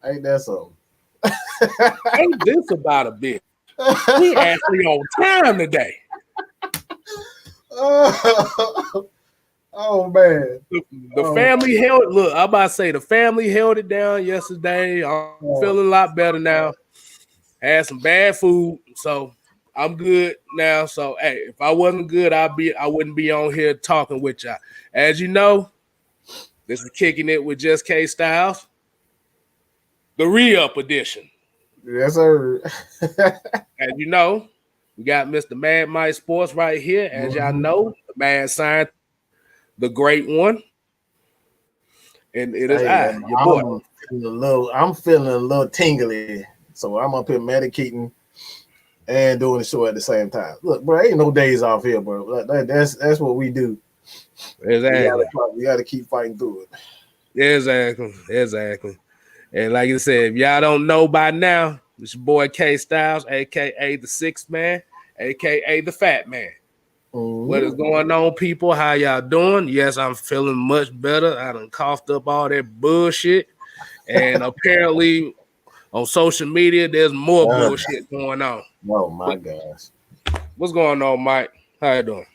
Ain't that something? Ain't this about a bitch? We actually on time today. Oh man. The family held. Look, I'm about to say the family held it down yesterday. I'm feeling a lot better now. Had some bad food, so I'm good now. So hey, if I wasn't good, I wouldn't be on here talking with y'all. As you know, this is Kicking It with Just Kstylz, the re-up edition. Yes, sir. As you know, we got Mr. Mad Mike Sports right here. As y'all know, the mad scientist, the great one. And it is Hey, your boy. I'm feeling a little tingly. So I'm up here medicating and doing the show at the same time. Look, bro, ain't no days off here, bro. That's what we do. Exactly. We gotta keep fighting through it. Exactly. And like I said, if y'all don't know by now, it's your boy Kstylz, aka the Sixth Man, aka the Fat Man. What is going on, people? How y'all doing? Yes, I'm feeling much better. I done coughed up all that bullshit. And apparently on social media, there's more bullshit going on. Oh my gosh. What's going on, Mike? How you doing?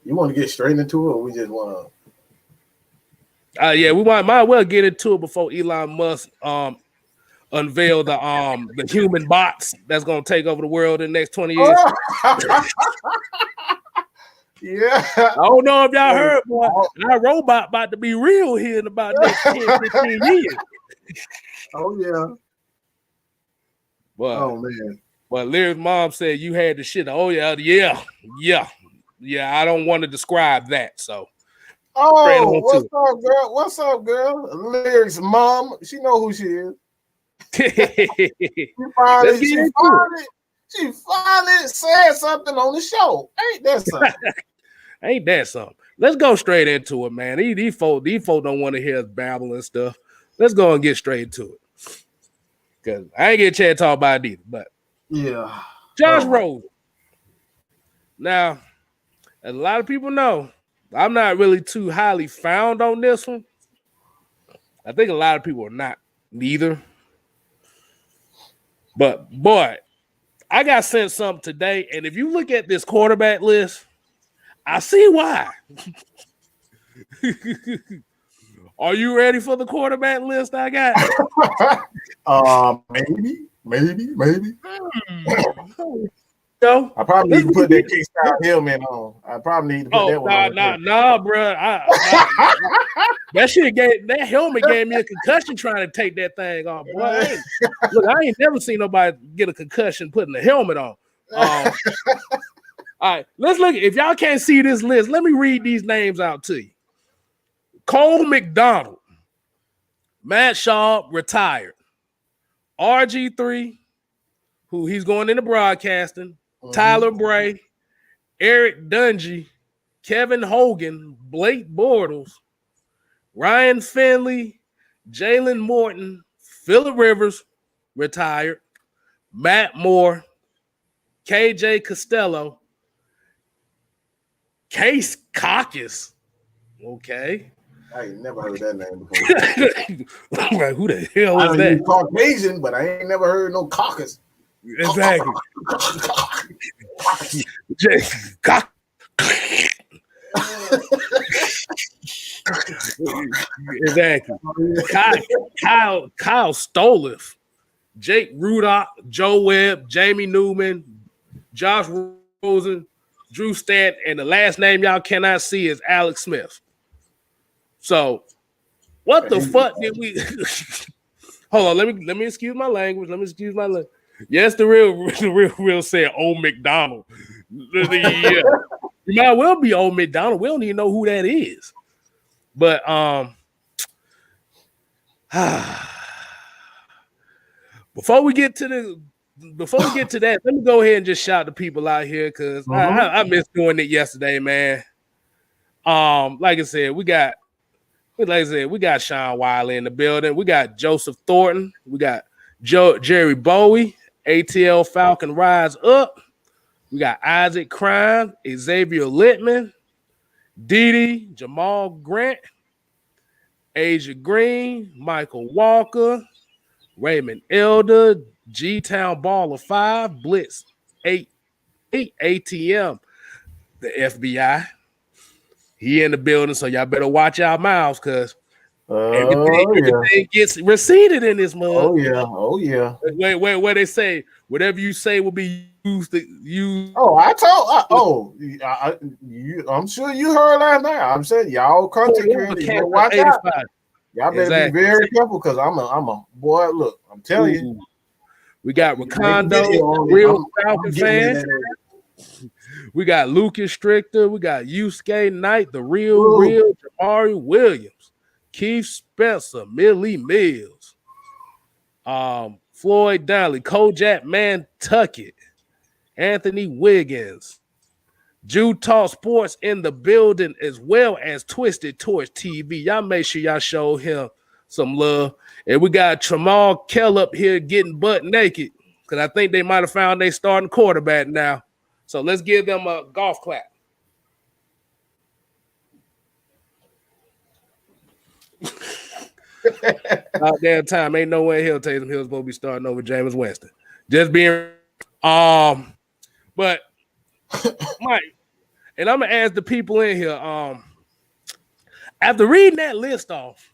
You want to get straight into it, or we just want to? Yeah, we might well get into it before Elon Musk unveil the human bots that's gonna take over the world in the next 20 years. Yeah. I don't know if y'all heard, boy. Our robot about to be real here in about next 10, 15 years. Oh yeah. But, oh man. But Lyric's mom said you had the shit. Oh yeah. I don't want to describe that. So what's up, girl? Lyric's mom. She know who she is. She finally said something on the show. Ain't that something? Ain't that something? Let's go straight into it, man. These folk don't want to hear us babble and stuff. Let's go and get straight into it. Because I ain't get a chance to talk about it either. But yeah. Josh Rosen. Now, as a lot of people know, I'm not really too highly found on this one. I think a lot of people are not neither. But boy, I got sent something today, and if you look at this quarterback list, I see why. Are you ready for the quarterback list I got? Maybe. No, I probably need to put that Kstylz helmet on. I probably need to put that one on. Nah, bro. That helmet gave me a concussion trying to take that thing off. Boy, I ain't never seen nobody get a concussion putting the helmet on. All right, let's look. If y'all can't see this list, let me read these names out to you. Cole McDonald, Matt Shaw, retired. RG3, who he's going into broadcasting. Tyler Bray, Eric Dungy, Kevin Hogan, Blake Bortles, Ryan Finley, Jalen Morton, Phillip Rivers, retired. Matt Moore, KJ Costello, Case Caucus. Okay. I ain't never heard that name before. Like, who the hell is that? Caucasian, but I ain't never heard no caucus. Exactly. Exactly. Kyle Stoliff, Jake Rudolph, Joe Webb, Jamie Newman, Josh Rosen, Drew Stant, and the last name y'all cannot see is Alex Smith. So, what the fuck did we? Hold on, let me excuse my language. Yes, the real said Old McDonald. Yeah, you might well be Old McDonald. We don't even know who that is. But before we get to that, let me go ahead and just shout the people out here because I missed doing it yesterday, man. Like I said, we got Sean Wiley in the building. We got Joseph Thornton. We got Jerry Bowie. ATL Falcon Rise Up. We got Isaac Crime, Xavier Littman, Didi, Jamal Grant, Asia Green, Michael Walker, Raymond Elder, G-Town Baller 5, Blitz 8, ATM, the FBI. He in the building, so y'all better watch our mouths, because everything gets receded in this mug. Oh yeah. Where they say whatever you say will be used to use. Oh, I'm sure you heard that now. I'm saying y'all content creators, you watch out. Y'all better be very careful, because I'm a boy. Look, I'm telling you. We got Recondo, real Falcon fan. We got Lucas Strichter. We got Yusuke Knight, the real Jamari Williams, Keith Spencer, Millie Mills, Floyd Donnelly, Kojak Nantucket, Anthony Wiggins, Utah Sports in the building, as well as Twisted Torch TV. Y'all make sure y'all show him some love. And we got Tramal Kell up here getting butt naked, because I think they might have found they starting quarterback now. So let's give them a golf clap. About damn time. Ain't no way Taysom Hill's supposed to be starting over Jameis Winston. Just being but Mike, and I'm gonna ask the people in here, after reading that list off,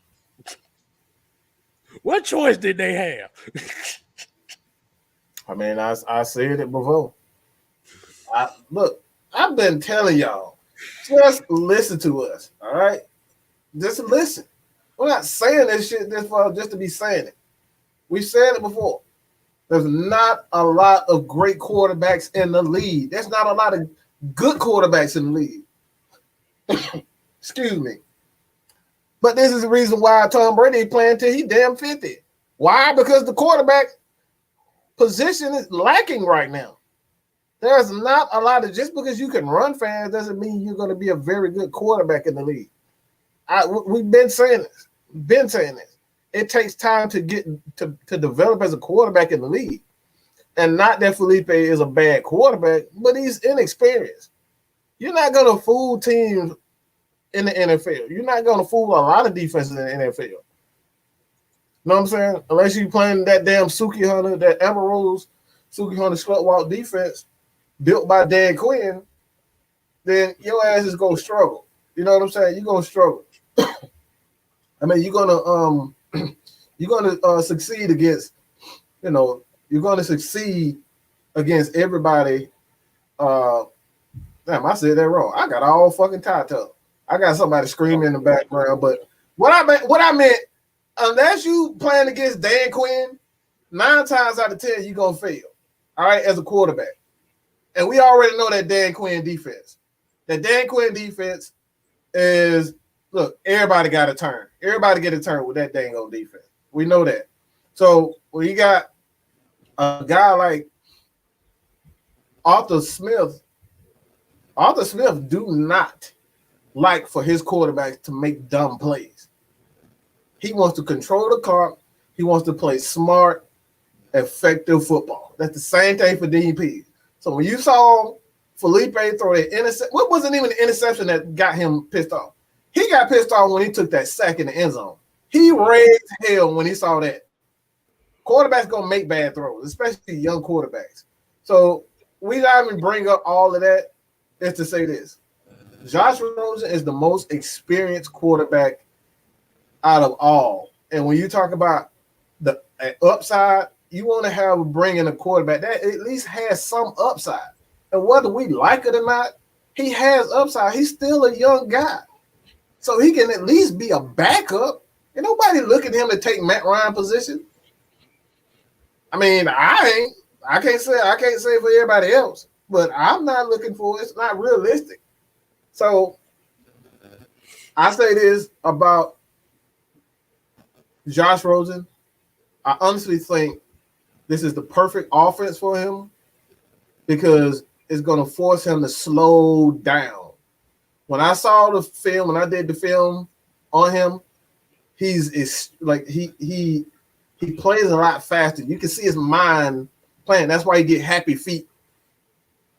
what choice did they have? I mean, I said it before. Look, I've been telling y'all, just listen to us, all right? Just listen. We're not saying this shit just to be saying it. We've said it before. There's not a lot of great quarterbacks in the league. There's not a lot of good quarterbacks in the league. Excuse me. But this is the reason why Tom Brady playing till he damn 50. Why? Because the quarterback position is lacking right now. There's not a lot of, just because you can run fast doesn't mean you're going to be a very good quarterback in the league. We've been saying this. It takes time to get to develop as a quarterback in the league. And not that Felipe is a bad quarterback, but he's inexperienced. You're not going to fool teams in the NFL. You're not going to fool a lot of defenses in the NFL. You know what I'm saying? Unless you're playing that damn Suki Hunter, that Emeralds, Suki Hunter slut walk defense built by Dan Quinn, then your ass is going to struggle. You know what I'm saying? You're going to struggle. I mean, you're going to succeed against, you're going to succeed against everybody. Damn, I said that wrong. I got all fucking tied up. I got somebody screaming in the background, but what I meant, unless you playing against Dan Quinn, 9 times out of 10 you're gonna fail. All right, as a quarterback, and we already know that Dan Quinn defense. That Dan Quinn defense is, look, everybody got a turn. Everybody get a turn with that dang old defense. We know that. So when you got a guy like Arthur Smith do not like for his quarterbacks to make dumb plays. He wants to control the clock. He wants to play smart, effective football. That's the same thing for DP. So when you saw Felipe throw that interception, what wasn't even the interception that got him pissed off? He got pissed off when he took that sack in the end zone. He raised hell when he saw that. Quarterbacks going to make bad throws, especially young quarterbacks. So we not even bring up all of that. Is to say this. Josh Rosen is the most experienced quarterback out of all. And when you talk about the upside, you want to bring in a quarterback that at least has some upside. And whether we like it or not, he has upside. He's still a young guy. So he can at least be a backup. And nobody look at him to take Matt Ryan position. I mean, I can't say for everybody else, but I'm not looking for it. It's not realistic. So I say this about Josh Rosen. I honestly think this is the perfect offense for him because it's going to force him to slow down. When I saw the film, when I did the film on him, he plays a lot faster. You can see his mind playing. That's why he get happy feet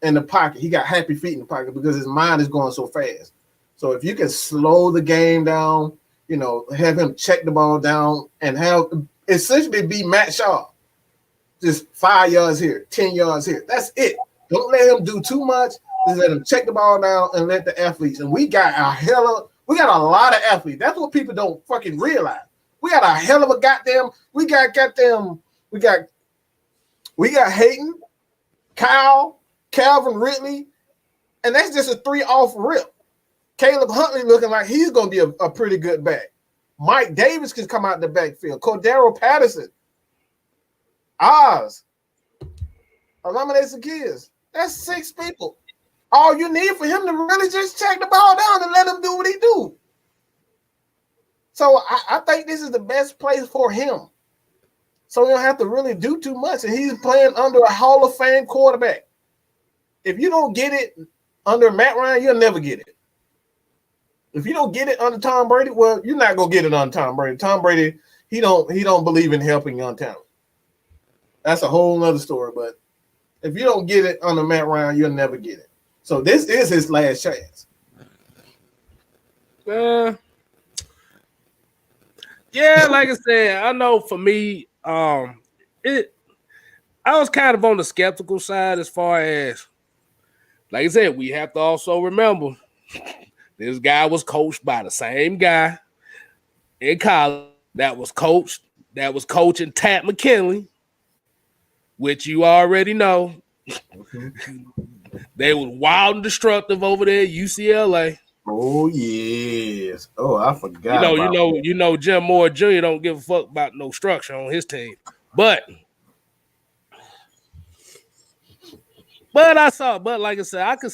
in the pocket. He got happy feet in the pocket because his mind is going so fast. So if you can slow the game down, have him check the ball down and have essentially be Matt Shaw. Just 5 yards here, 10 yards here. That's it. Don't let him do too much. Just let him check the ball down and let the athletes. And we got a lot of athletes. That's what people don't fucking realize. We got a hell of a goddamn. We got Hayden, Kyle, Calvin Ridley, and that's just a 3 off rip. Caleb Huntley looking like he's going to be a pretty good back. Mike Davis can come out in the backfield. Cordero Patterson, Oz, Alameda Zacchaeus. That's 6 people. All you need for him to really just check the ball down and let him do what he do. So I think this is the best place for him. So he don't have to really do too much. And he's playing under a Hall of Fame quarterback. If you don't get it under Matt Ryan, you'll never get it. If you don't get it under Tom Brady, well, you're not gonna get it under Tom Brady. Tom Brady, he don't believe in helping young talent. That's a whole nother story. But if you don't get it under Matt Ryan, you'll never get it. So this is his last chance. Yeah, like I said, I know for me, I was kind of on the skeptical side as far as, like I said, we have to also remember this guy was coached by the same guy in college that was coaching Pat McKinley, which you already know. They was wild and destructive over there at UCLA. Oh yes. Oh, I forgot. You know, Jim Moore Jr. don't give a fuck about no structure on his team. But like I said, I could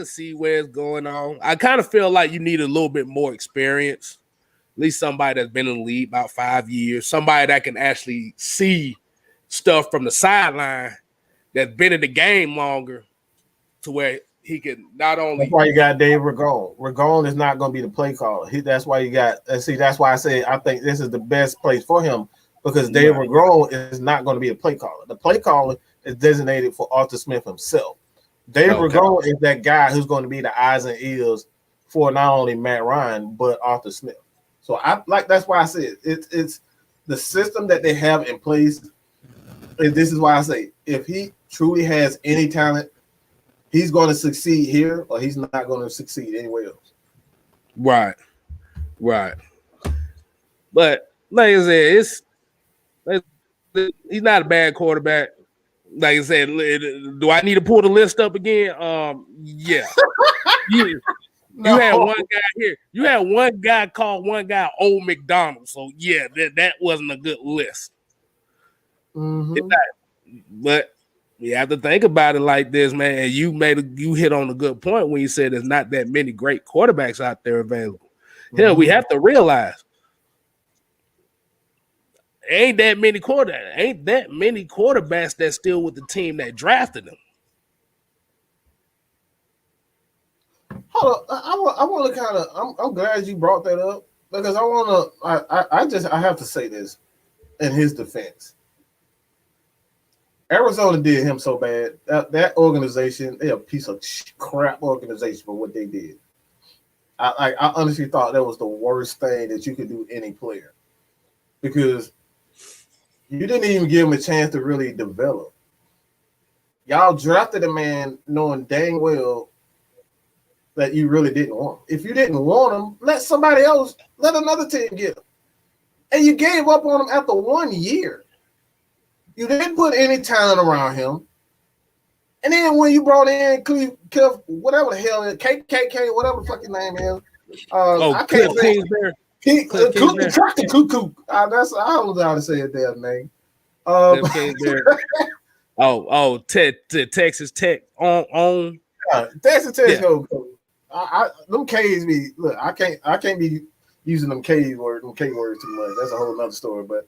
see where it's going on. I kind of feel like you need a little bit more experience. At least somebody that's been in the league about 5 years, somebody that can actually see stuff from the sideline, that's been in the game longer, to where he can not only. That's why you got Dave Ragone. Ragone is not going to be the play caller. That's why you got. That's why I say I think this is the best place for him, because Dave Ragone is not going to be a play caller. The play caller is designated for Arthur Smith himself. Dave Ragone is that guy who's going to be the eyes and ears for not only Matt Ryan but Arthur Smith. So that's why I said it's the system that they have in place. And this is why I say if he truly has any talent, he's going to succeed here, or he's not going to succeed anywhere else. Right. But like I said, he's not a bad quarterback. Like I said, do I need to pull the list up again? Yeah. You had one guy here. You had one guy called one guy Old McDonald. So yeah, that wasn't a good list. Mm-hmm. But you have to think about it like this, man. And you hit on a good point when you said there's not that many great quarterbacks out there available. Hell, we have to realize ain't that many quarterbacks that's still with the team that drafted them. Hold on, I want to kind of. I'm glad you brought that up, because I want to. I have to say this in his defense. Arizona did him so bad. That organization, they're a piece of crap organization for what they did. I honestly thought that was the worst thing that you could do any player, because you didn't even give him a chance to really develop. Y'all drafted a man knowing dang well that you really didn't want him. If you didn't want him, let another team get him. And you gave up on him after 1 year. You didn't put any talent around him. And then when you brought in Cliff, whatever the hell, KKK, whatever the fucking name is. I can't say Tractor Cuckoo. I don't know how to say it there, name. Texas Tech on. Texas Tech go. Them K's be look. I can't be using them K words too much. That's a whole nother story. But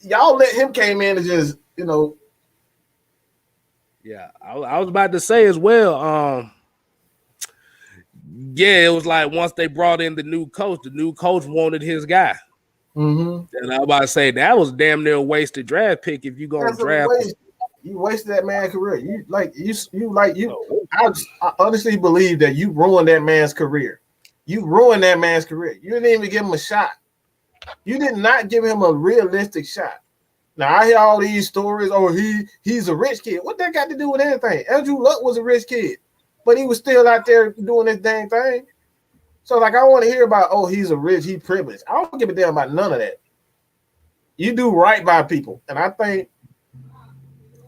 y'all let him came in and just Yeah, I was about to say as well. Yeah, it was like once they brought in the new coach wanted his guy. Mm-hmm. And I was about to say that was damn near a wasted draft pick if you gonna draft. You wasted that man's career. I honestly believe that you ruined that man's career. You ruined that man's career. You didn't even give him a shot. You did not give him a realistic shot. Now I hear all these stories. Oh, he's a rich kid. What that got to do with anything? Andrew Luck was a rich kid, but he was still out there doing this dang thing. So like I want to hear about, oh, he's privileged. I don't give a damn about none of that. You do right by people, and I think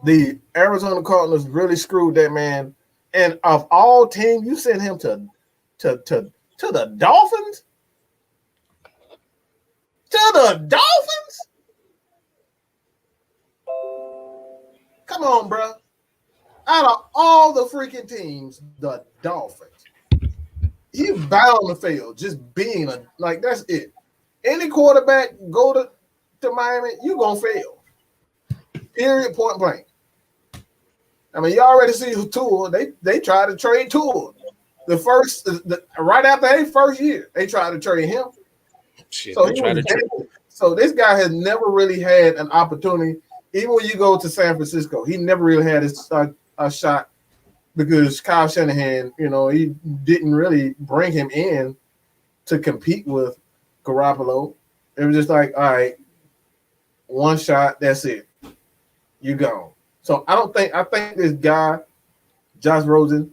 the Arizona Cardinals really screwed that man. And of all teams, you sent him to the Dolphins. To the Dolphins? Come on, bro. Out of all the freaking teams, the Dolphins. You bound to fail just being like that's it. Any quarterback go to Miami, you're gonna fail. Period, point blank. I mean, you already see who Tua. They tried to trade Tua. Right after their first year, they tried to trade him. Shit, so this guy has never really had an opportunity. Even when you go to San Francisco, he never really had a shot because Kyle Shanahan, he didn't really bring him in to compete with Garoppolo. It was just like, all right, one shot, that's it. You gone. So I think this guy, Josh Rosen,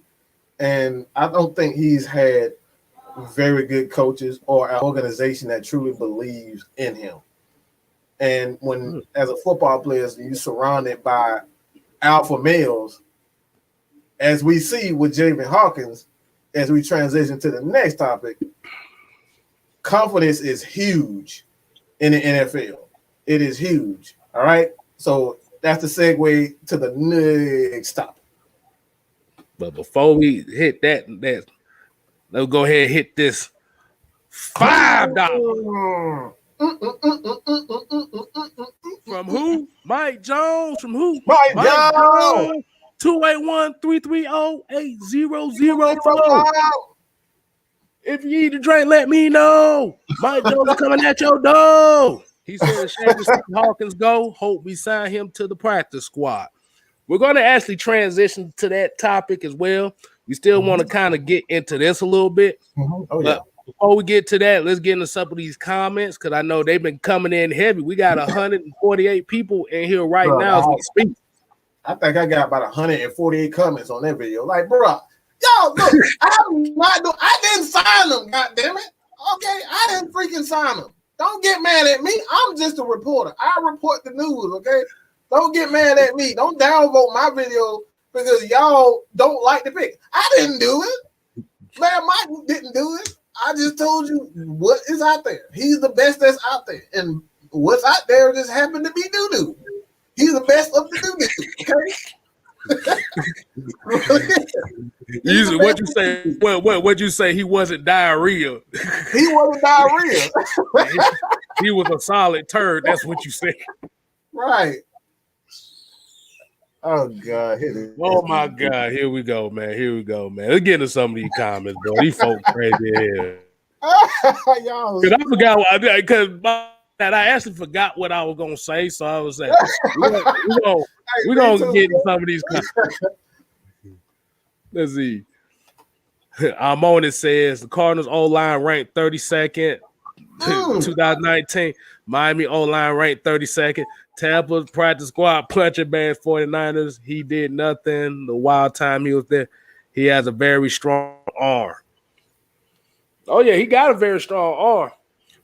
and I don't think he's had very good coaches or an organization that truly believes in him. And when, as a football player, you're surrounded by alpha males, as we see with Jameis Hawkins, as we transition to the next topic, confidence is huge in the NFL. It is huge. All right. So that's the segue to the next topic. But before we hit that, let's go ahead and hit this $5. From who? Mike Jones. From who? Mike Jones. 281-330-8004. If you need a drink, let me know. Mike Jones is coming at your door. He said, "Shame to see Hawkins go. Hope we sign him to the practice squad." We're going to actually transition to that topic as well. We still want to kind of get into this a little bit. Oh, yeah. But before we get to that, let's get into some of these comments because I know they've been coming in heavy. We got 148 people in here right now as we speak. I think I got about 148 comments on that video. Like, bro, yo, look, I didn't sign them, goddammit. Okay, I didn't freaking sign them. Don't get mad at me. I'm just a reporter. I report the news, okay? Don't get mad at me. Don't downvote my video because y'all don't like the pick. I didn't do it. Man, Mike didn't do it. I just told you what is out there. He's the best that's out there. And what's out there just happened to be doo-doo. He's the best of the doo-doo, okay? What you say? What'd you say? He wasn't diarrhea. He wasn't diarrhea. He was a solid turd. That's what you said. Right. Oh, God. Oh, my God. Here we go, man. Let's get into some of these comments, bro. These folks crazy here. Because I forgot what I did. Because I actually forgot what I was going to say. So I was saying, we're going to get into some of these comments. Let's see. It says the Cardinals O-line ranked 32nd, 2019. Miami O-line ranked 32nd. Tampa practice squad punching bad 49ers. He did nothing. The wild time he was there. He has a very strong arm. Oh, yeah, he got a very strong arm.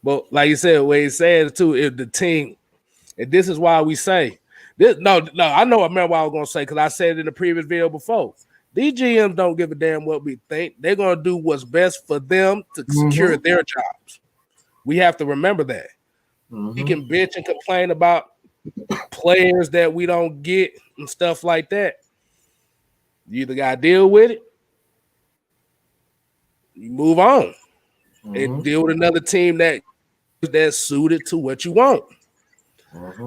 But like you said, what he said too, if the team, and this is why we say this. No, I know. I remember what I was gonna say because I said it in the previous video before. These GMs don't give a damn what we think. They're gonna do what's best for them to secure their jobs. We have to remember that. He can bitch and complain about players that we don't get and stuff like that. You either gotta deal with it, you move on, and deal with another team that's suited to what you want.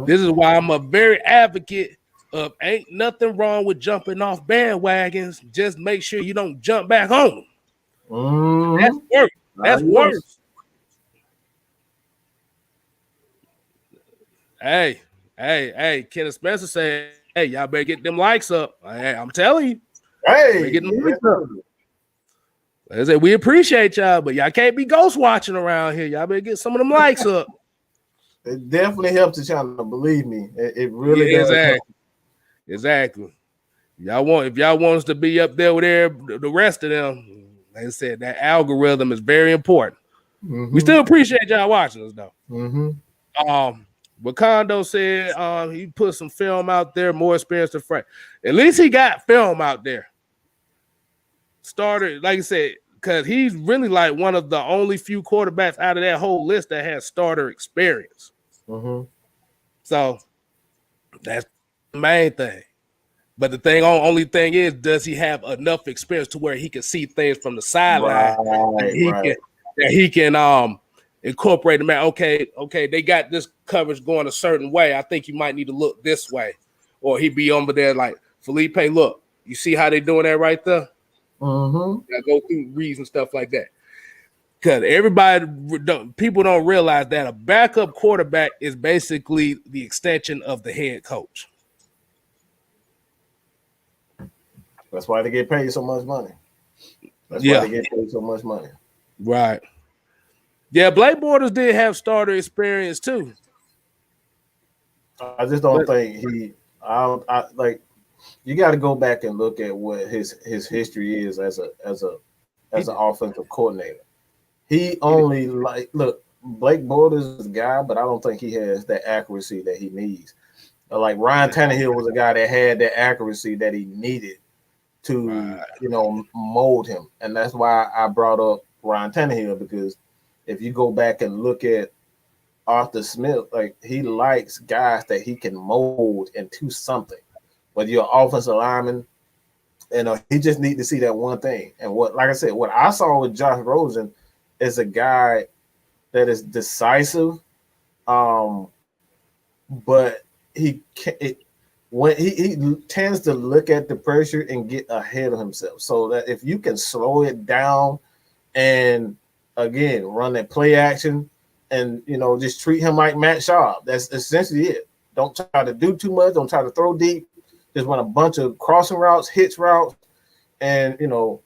This is why I'm a very advocate of ain't nothing wrong with jumping off bandwagons. Just make sure you don't jump back on them. That's worse. That's worse. Hey, Kenneth Spencer said, hey, y'all better get them likes up. Hey, I'm telling you. Hey, get them likes up. Like I said, we appreciate y'all, but y'all can't be ghost watching around here. Y'all better get some of them likes up. It definitely helps the channel. Believe me, it really does. Exactly. If y'all want us to be up there with the rest of them, like I said, that algorithm is very important. Mm-hmm. We still appreciate y'all watching us though. Mm-hmm. Wakando said he put some film out there, more experience than Frank. At least he got film out there. Starter, like I said, because he's really like one of the only few quarterbacks out of that whole list that has starter experience. Mm-hmm. So that's the main thing. But the only thing is, does he have enough experience to where he can see things from the sideline that he can incorporate them? Okay, they got this coverage going a certain way. I think you might need to look this way, or he'd be over there like Felipe. Look, you see how they doing that right there? Mm-hmm. I go through reads and stuff like that. Because people don't realize that a backup quarterback is basically the extension of the head coach. That's why they get paid so much money. That's why they get paid so much money. Right. Yeah, Blake Bortles did have starter experience too. I just don't think I like. You got to go back and look at what his history is as an offensive coordinator. He only look, Blake Bortles is a guy, but I don't think he has that accuracy that he needs. Like Ryan Tannehill was a guy that had that accuracy that he needed to mold him, and that's why I brought up Ryan Tannehill, because if you go back and look at Arthur Smith, like he likes guys that he can mold into something. Whether you're an offensive lineman, he just need to see that one thing. And what I saw with Josh Rosen is a guy that is decisive, but he tends to look at the pressure and get ahead of himself. So that if you can slow it down and again run that play action and just treat him like Matt Schaub, that's essentially it. Don't try to do too much. Don't try to throw deep. Just run a bunch of crossing routes, hitch routes, and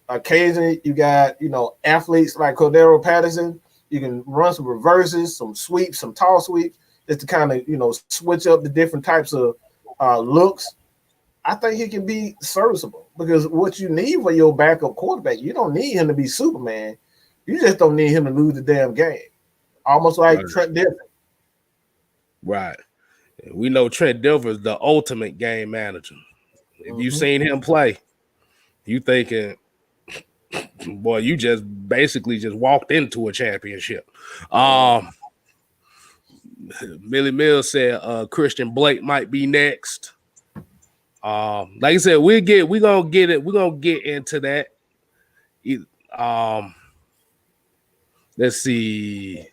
occasionally you got athletes like Cordero Patterson. You can run some reverses, some sweeps, some tall sweeps, just to kind of switch up the different types of looks. I think he can be serviceable, because what you need for your backup quarterback, you don't need him to be Superman. You just don't need him to lose the damn game. Almost like Trent Dilfer. Right. We know Trent Dilfer is the ultimate game manager. If you've seen him play, you thinking, boy, you just basically just walked into a championship. Millie Mills said Christian Blake might be next. Like I said, we're gonna get into that. Let's see.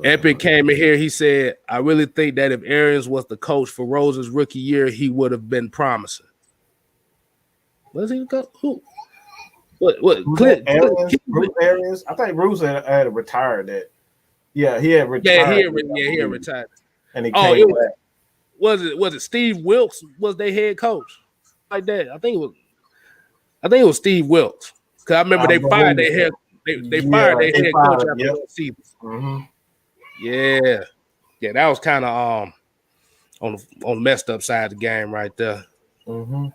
Epic came in here. He said, I really think that if Arians was the coach for Rose's rookie year, he would have been promising. Was he go? Who? What? Bruce Arians? I think Bruce had retired that. Yeah, he had retired. Yeah, he had retired. And he came back. Was it Steve Wilkes was their head coach? Like that. I think it was Steve Wilkes. Because I remember they fired their head. They fired their head coach after the season. Mm-hmm. Yeah, that was kind of on the messed up side of the game right there. Mm-hmm.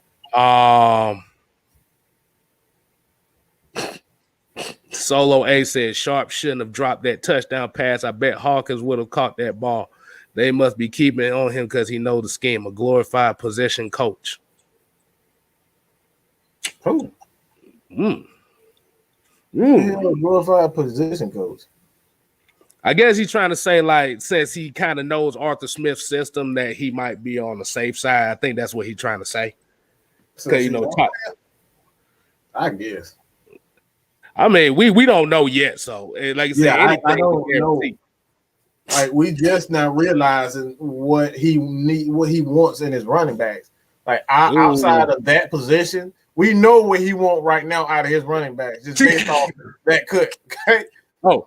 Solo A said Sharp shouldn't have dropped that touchdown pass. I bet Hawkins would have caught that ball. They must be keeping it on him because he knows the scheme. A glorified possession coach. Who? A glorified position coach. I guess he's trying to say, like, since he kind of knows Arthur Smith's system, that he might be on the safe side. I think that's what he's trying to say. Because I guess. I mean, we don't know yet. So, like I said, I don't know. Like, we just now realizing what he wants in his running backs. Like, outside of that position, we know what he wants right now out of his running backs, just based off that cut. Okay. You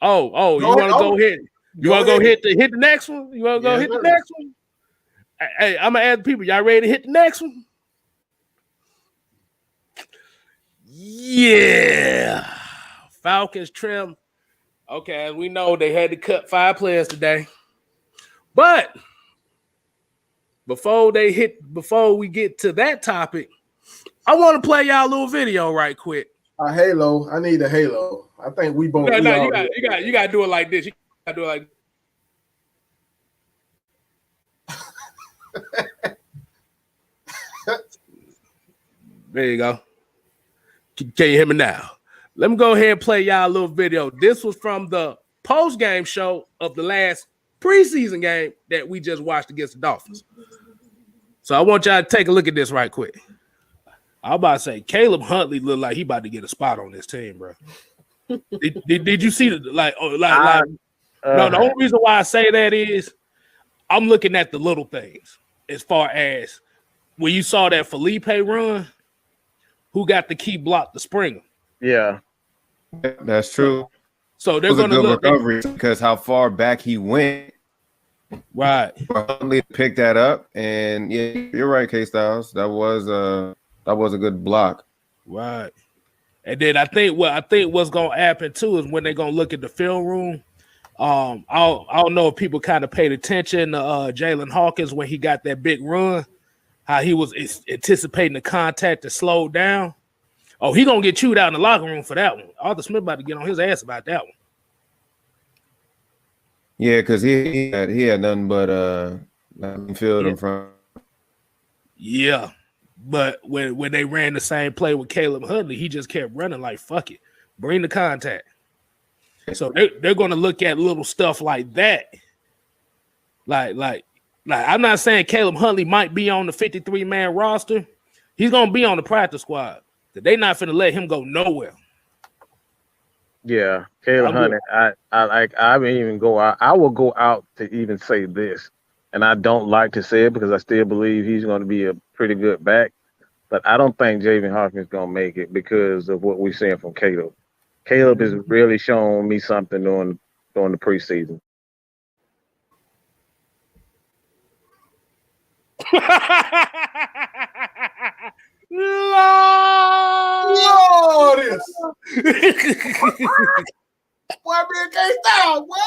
want to go hit? You want to go hit the next one? You want to go hit the next one? Hey, I'm gonna ask people. Y'all ready to hit the next one? Yeah. Falcons trim. Okay, as we know, they had to cut 5 players today. But before we get to that topic, I want to play y'all a little video right quick. A halo. I need a halo. I think we both. No, you got to do it like this. You got to do it like There you go. Can you hear me now? Let me go ahead and play y'all a little video. This was from the post-game show of the last preseason game that we just watched against the Dolphins. So I want y'all to take a look at this right quick. I'm about to say, Caleb Huntley looked like he about to get a spot on this team, bro. did you see the No, the only reason why I say that is I'm looking at the little things as far as when you saw that Felipe run, who got the key block to Springer. Yeah. That's true. So they're going to look recovery because how far back he went. Right. Huntley picked that up, and yeah, you're right, Kstylz. That was a good block. Right. And then I think what's going to happen too is when they're going to look at the film room. I don't know if people kind of paid attention to Jalen Hawkins when he got that big run, how he was anticipating the contact to slow down. Oh, he gonna get chewed out in the locker room for that one. Arthur Smith about to get on his ass about that one. Yeah, because he had nothing but field in front. Yeah, but when they ran the same play with Caleb Huntley, he just kept running like fuck it, bring the contact. So they're gonna look at little stuff like that. Like I'm not saying Caleb Huntley might be on the 53-man roster. He's gonna be on the practice squad. They're not finna let him go nowhere. Yeah, Caleb Huntley. I wouldn't even go out. I will go out to even say this, and I don't like to say it because I still believe he's going to be a pretty good back. But I don't think Javen Hawkins is going to make it because of what we're seeing from Caleb. Caleb has really shown me something during the preseason. Glorious. Boy, being Kstylz, boy.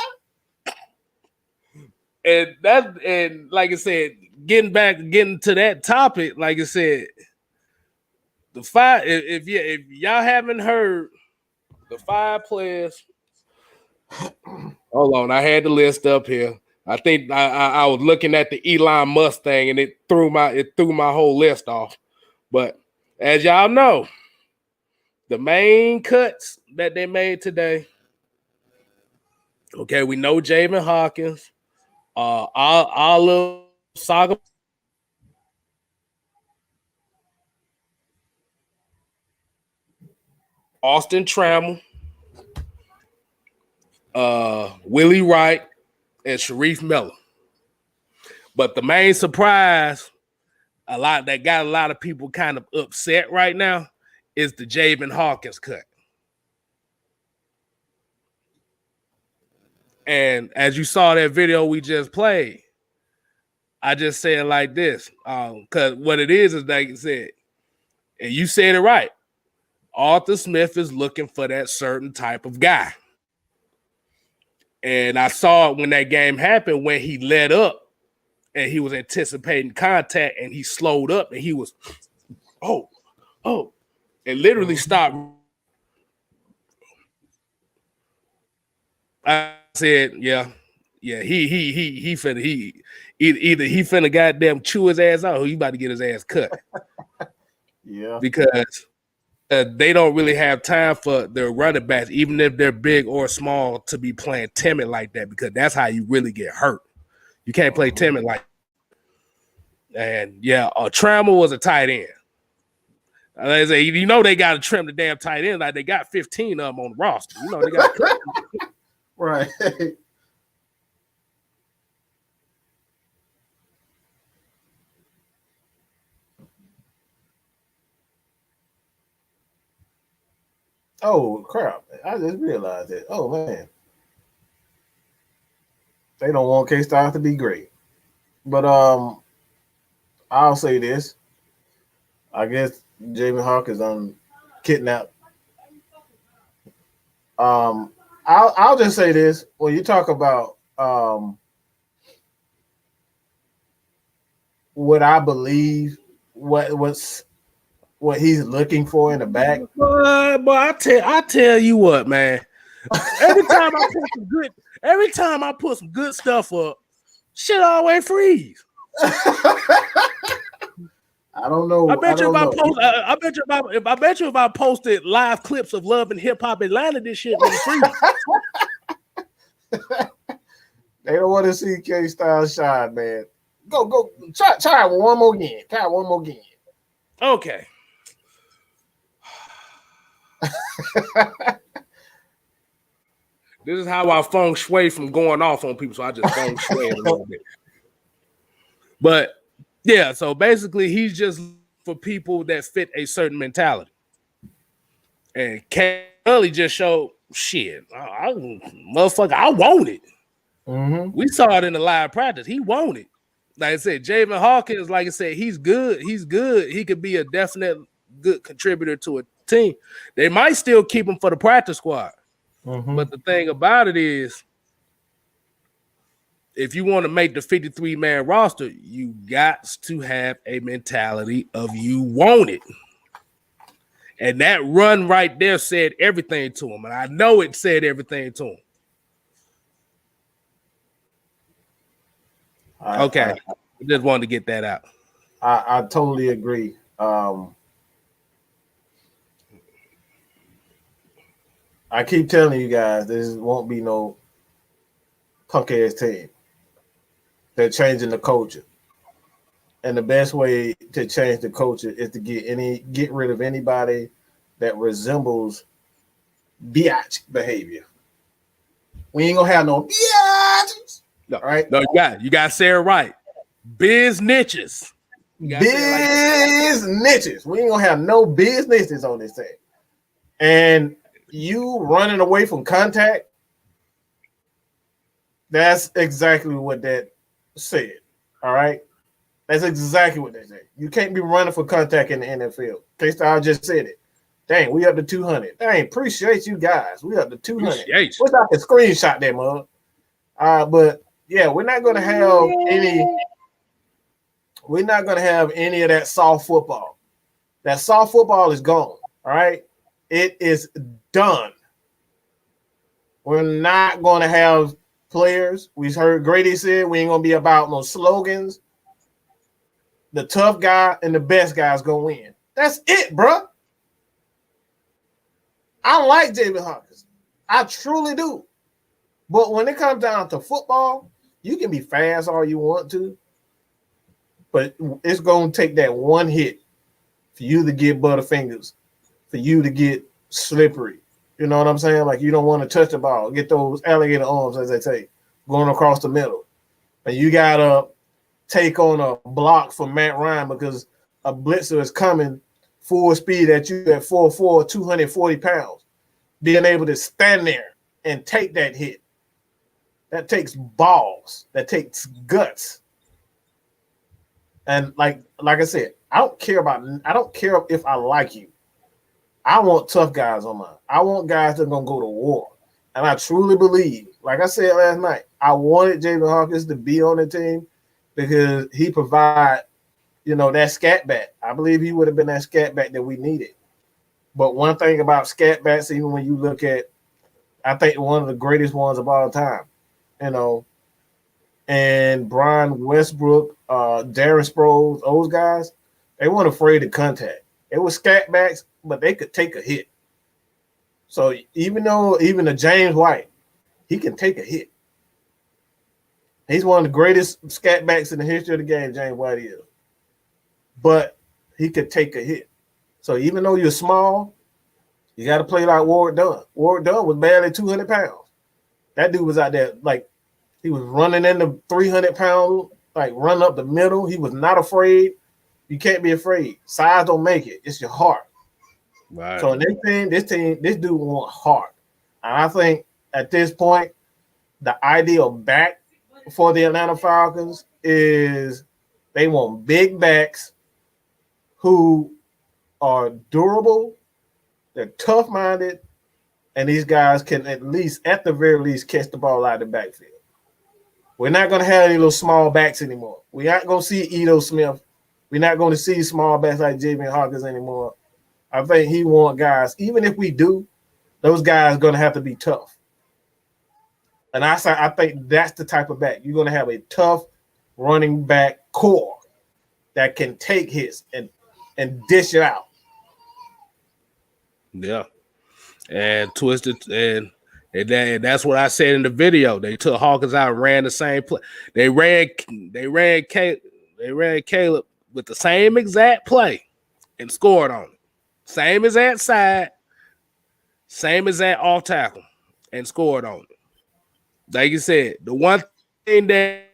And like I said, getting to that topic, like I said, the 5. If y'all haven't heard the 5 players, hold on, I had the list up here. I think I was looking at the Elon Musk thing and it threw my whole list off. But as y'all know, the main cuts that they made today. Okay, we know Javen Hawkins, Olive Saga, Austin Trammell, Willie Wright, and Sharif Miller. But the main surprise, that got a lot of people kind of upset right now, is the Javen Hawkins cut. And as you saw that video we just played, I just said like this, because what it is like you said, and you said it right, Arthur Smith is looking for that certain type of guy. And I saw it when that game happened, when he let up and he was anticipating contact and he slowed up and he was, and literally stopped. I said, yeah, he finna either he finna goddamn chew his ass out or he about to get his ass cut. Yeah, because they don't really have time for their running backs, even if they're big or small, to be playing timid like that, because that's how you really get hurt. You can't play timid like that. And yeah, Trammell was a tight end. They say, you know, they got to trim the damn tight end. Like they got 15 of them on the roster. You know, they got right. Oh crap! I just realized it. Oh man, they don't want Kstylz to be great, but I'll say this. I guess Javen Hawkins kidnapped. I'll just say this: when you talk about what I believe, what he's looking for in the back. But I tell you what, man. Every time I put some good stuff up, shit always freeze. I don't know. I bet you if I posted live clips of Love and Hip Hop Atlanta, this shit would freeze. They don't want to see Kstylz shine, man. Go. Try it one more again. Try it one more again. Okay. This is how I feng shui from going off on people, so I just feng shui it a little bit. But yeah, so basically he's just for people that fit a certain mentality. And Kelly just showed shit. Motherfucker, I want it. Mm-hmm. We saw it in the live practice. He wanted. Like I said, Jameis Hawkins, like I said, he's good. He's good. He could be a definite good contributor to a team. They might still keep him for the practice squad. Mm-hmm. But the thing about it is, if you want to make the 53-man roster, you got to have a mentality of you want it. And that run right there said everything to him. And I know it said everything to him. Okay. I just wanted to get that out. I totally agree. I keep telling you guys, this won't be no punk ass team. They're changing the culture, and the best way to change the culture is to get rid of anybody that resembles biatch behavior. We ain't gonna have no biatches. No, right? No, you got to say it right. Biz niches. Biz niches. We ain't gonna have no businesses on this thing. And you running away from contact, that's exactly what that said. All right. That's exactly what they said. You can't be running for contact in the NFL. Kstylz just said it. Dang, we up to 200. Dang, appreciate you guys. We up to 200. What's out the screenshot there, mug? But yeah, we're not gonna have any. We're not gonna have any of that soft football. That soft football is gone. All right, it is done. We're not gonna have players. We heard Grady said we ain't gonna be about no slogans. The tough guy and the best guy is gonna win. That's it, bro. I like Jameis Hawkins. I truly do. But when it comes down to football, you can be fast all you want to, but it's going to take that one hit for you to get butterfingers, for you to get slippery. You know what I'm saying? Like you don't want to touch the ball, get those alligator arms, as they say, going across the middle. And you got to take on a block from Matt Ryan because a blitzer is coming full speed at you at 4'4", 240 pounds. Being able to stand there and take that hit. That takes balls. That takes guts. And like I said, I don't care if I like you. I want tough guys on mine. I want guys that are gonna go to war. And I truly believe, like I said last night, I wanted Jameis Hawkins to be on the team because he provide, that scat back. I believe he would have been that scat back that we needed. But one thing about scat backs, even when you look at, I think one of the greatest ones of all time, and Brian Westbrook, Darren Sproles, those guys, they weren't afraid of contact. They were scat backs, but they could take a hit. So even the James White, he can take a hit. He's one of the greatest scat backs in the history of the game, James White is. But he could take a hit. So even though you're small, you got to play like Ward Dunn. Ward Dunn was barely 200 pounds. That dude was out there like he was running in the 300 pound, like run up the middle. He was not afraid. You can't be afraid. Size don't make it. It's your heart. Right. So this dude want heart. And I think at this point, the ideal back for the Atlanta Falcons is they want big backs who are durable They're tough-minded, and these guys can at the very least, catch the ball out of the backfield. We're not going to have any little small backs anymore. We're not going to see Edo Smith. We're not going to see small backs like Jameis Hawkins anymore. I think he wants guys, even if we do, those guys are going to have to be tough. And I think that's the type of back. You're going to have a tough running back core that can take hits and dish it out. Yeah. And twisted and that's what I said in the video. They took Hawkins out and ran the same play. They ran Caleb with the same exact play and scored on it. Same exact side, same exact off tackle, and scored on it. Like you said, the one thing that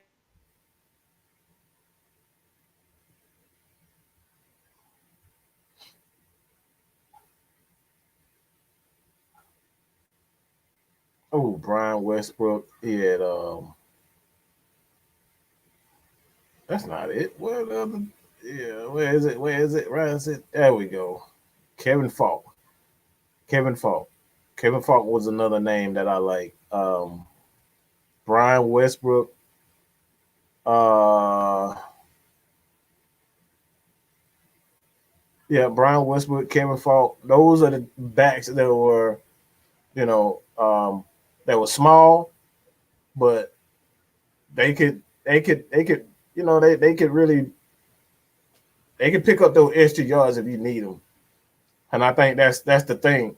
Brian Westbrook, he had that's not it. Where is it? Where is it? There we go. Kevin Falk. Kevin Falk was another name that I like. Brian Westbrook. Brian Westbrook, Kevin Falk. Those are the backs that were, that were small, but they could really pick up those extra yards if you need them. And I think that's the thing.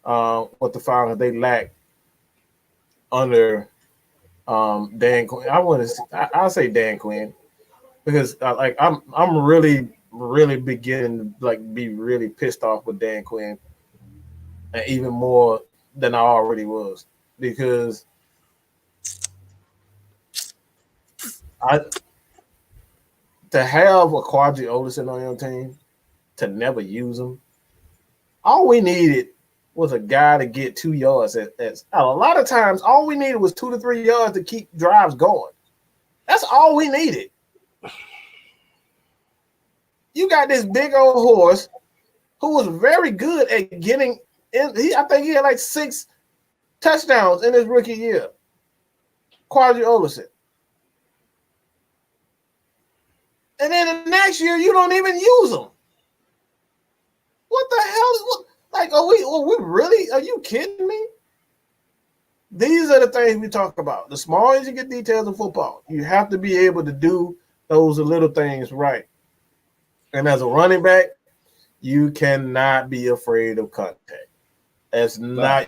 What the Falcons they lack under Dan Quinn. I'll say Dan Quinn because I'm really beginning to be really pissed off with Dan Quinn, and even more than I already was, because to have a Quadri Olison on your team, to never use him, all we needed was a guy to get 2 yards. A lot of times, all we needed was 2 to 3 yards to keep drives going. That's all we needed. You got this big old horse who was very good at getting in. I think he had like 6 touchdowns in his rookie year. Quadri Olison. And then the next year, you don't even use him. What the hell is what? Like, are we really? Are you kidding me? These are the things we talk about. The smaller you get details of football, you have to be able to do those little things right. And as a running back, you cannot be afraid of contact.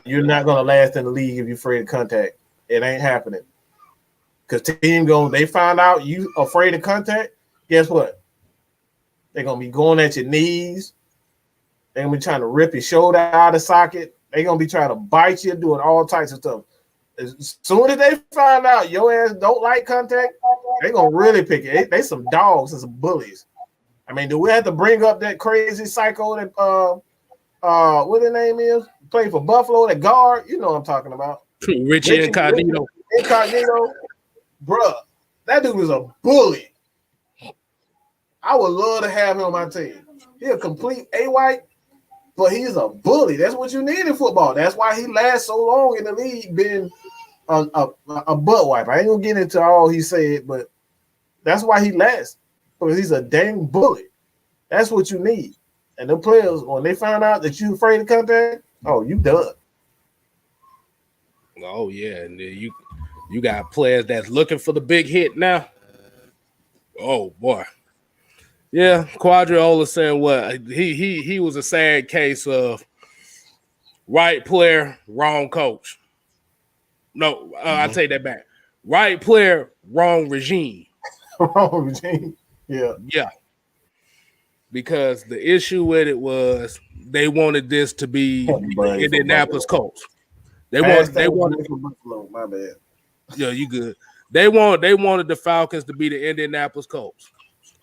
You're not going to last in the league if you're afraid of contact. It ain't happening. Because they find out you afraid of contact, guess what? They're going to be going at your knees. They're going to be trying to rip your shoulder out of socket. They're going to be trying to bite you, doing all types of stuff. As soon as they find out your ass don't like contact, they're going to really pick it. They some dogs and some bullies. I mean, do we have to bring up that crazy psycho that what his name is? Played for Buffalo, that guard. You know what I'm talking about. Richie Incognito. Bruh, that dude was a bully. I would love to have him on my team. He's a complete A-white, but he's a bully. That's what you need in football. That's why he lasts so long in the league being a butt wipe. I ain't going to get into all he said, but that's why he lasts. Because he's a dang bully. That's what you need. And the players, when they find out that you're afraid of contact, you done. Oh, yeah. And then you got players that's looking for the big hit now. Oh, boy. Yeah, Quadri Olison, what he was a sad case of right player, wrong coach. No, I take that back. Right player, wrong regime. Wrong regime. Yeah. Because the issue with it was they wanted this to be Indianapolis Colts. They wanted Buffalo. My bad. Yeah, you good. They wanted the Falcons to be the Indianapolis Colts,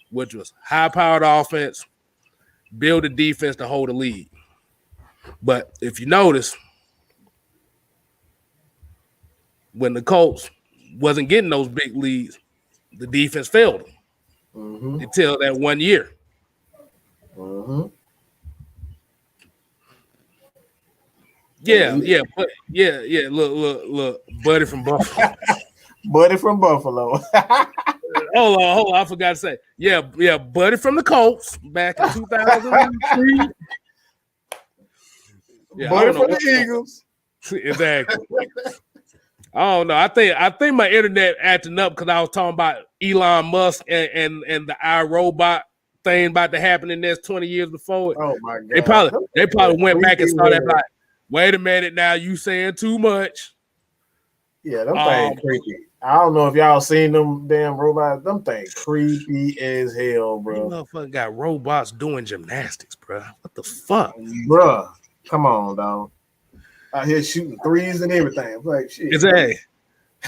which was high-powered offense, build a defense to hold a lead. But if you notice, when the Colts wasn't getting those big leads, the defense failed them until that 1 year. Yeah. Look, Buddy from Buffalo. Buddy from Buffalo. Hold on. I forgot to say. Yeah, Buddy from the Colts back in 2003. Yeah, Buddy from the Eagles. Exactly. I don't know. I think my internet acting up because I was talking about Elon Musk and the iRobot thing about to happen in the next 20 years before it. Oh my God. They probably went back and started like, wait a minute now, you saying too much. Yeah, them things creepy. I don't know if y'all seen them damn robots. Them things creepy as hell, bro. You motherfucker got robots doing gymnastics, bro. What the fuck? Bruh, come on, dog. Out here shooting threes and everything. I'm like, shit. Exactly.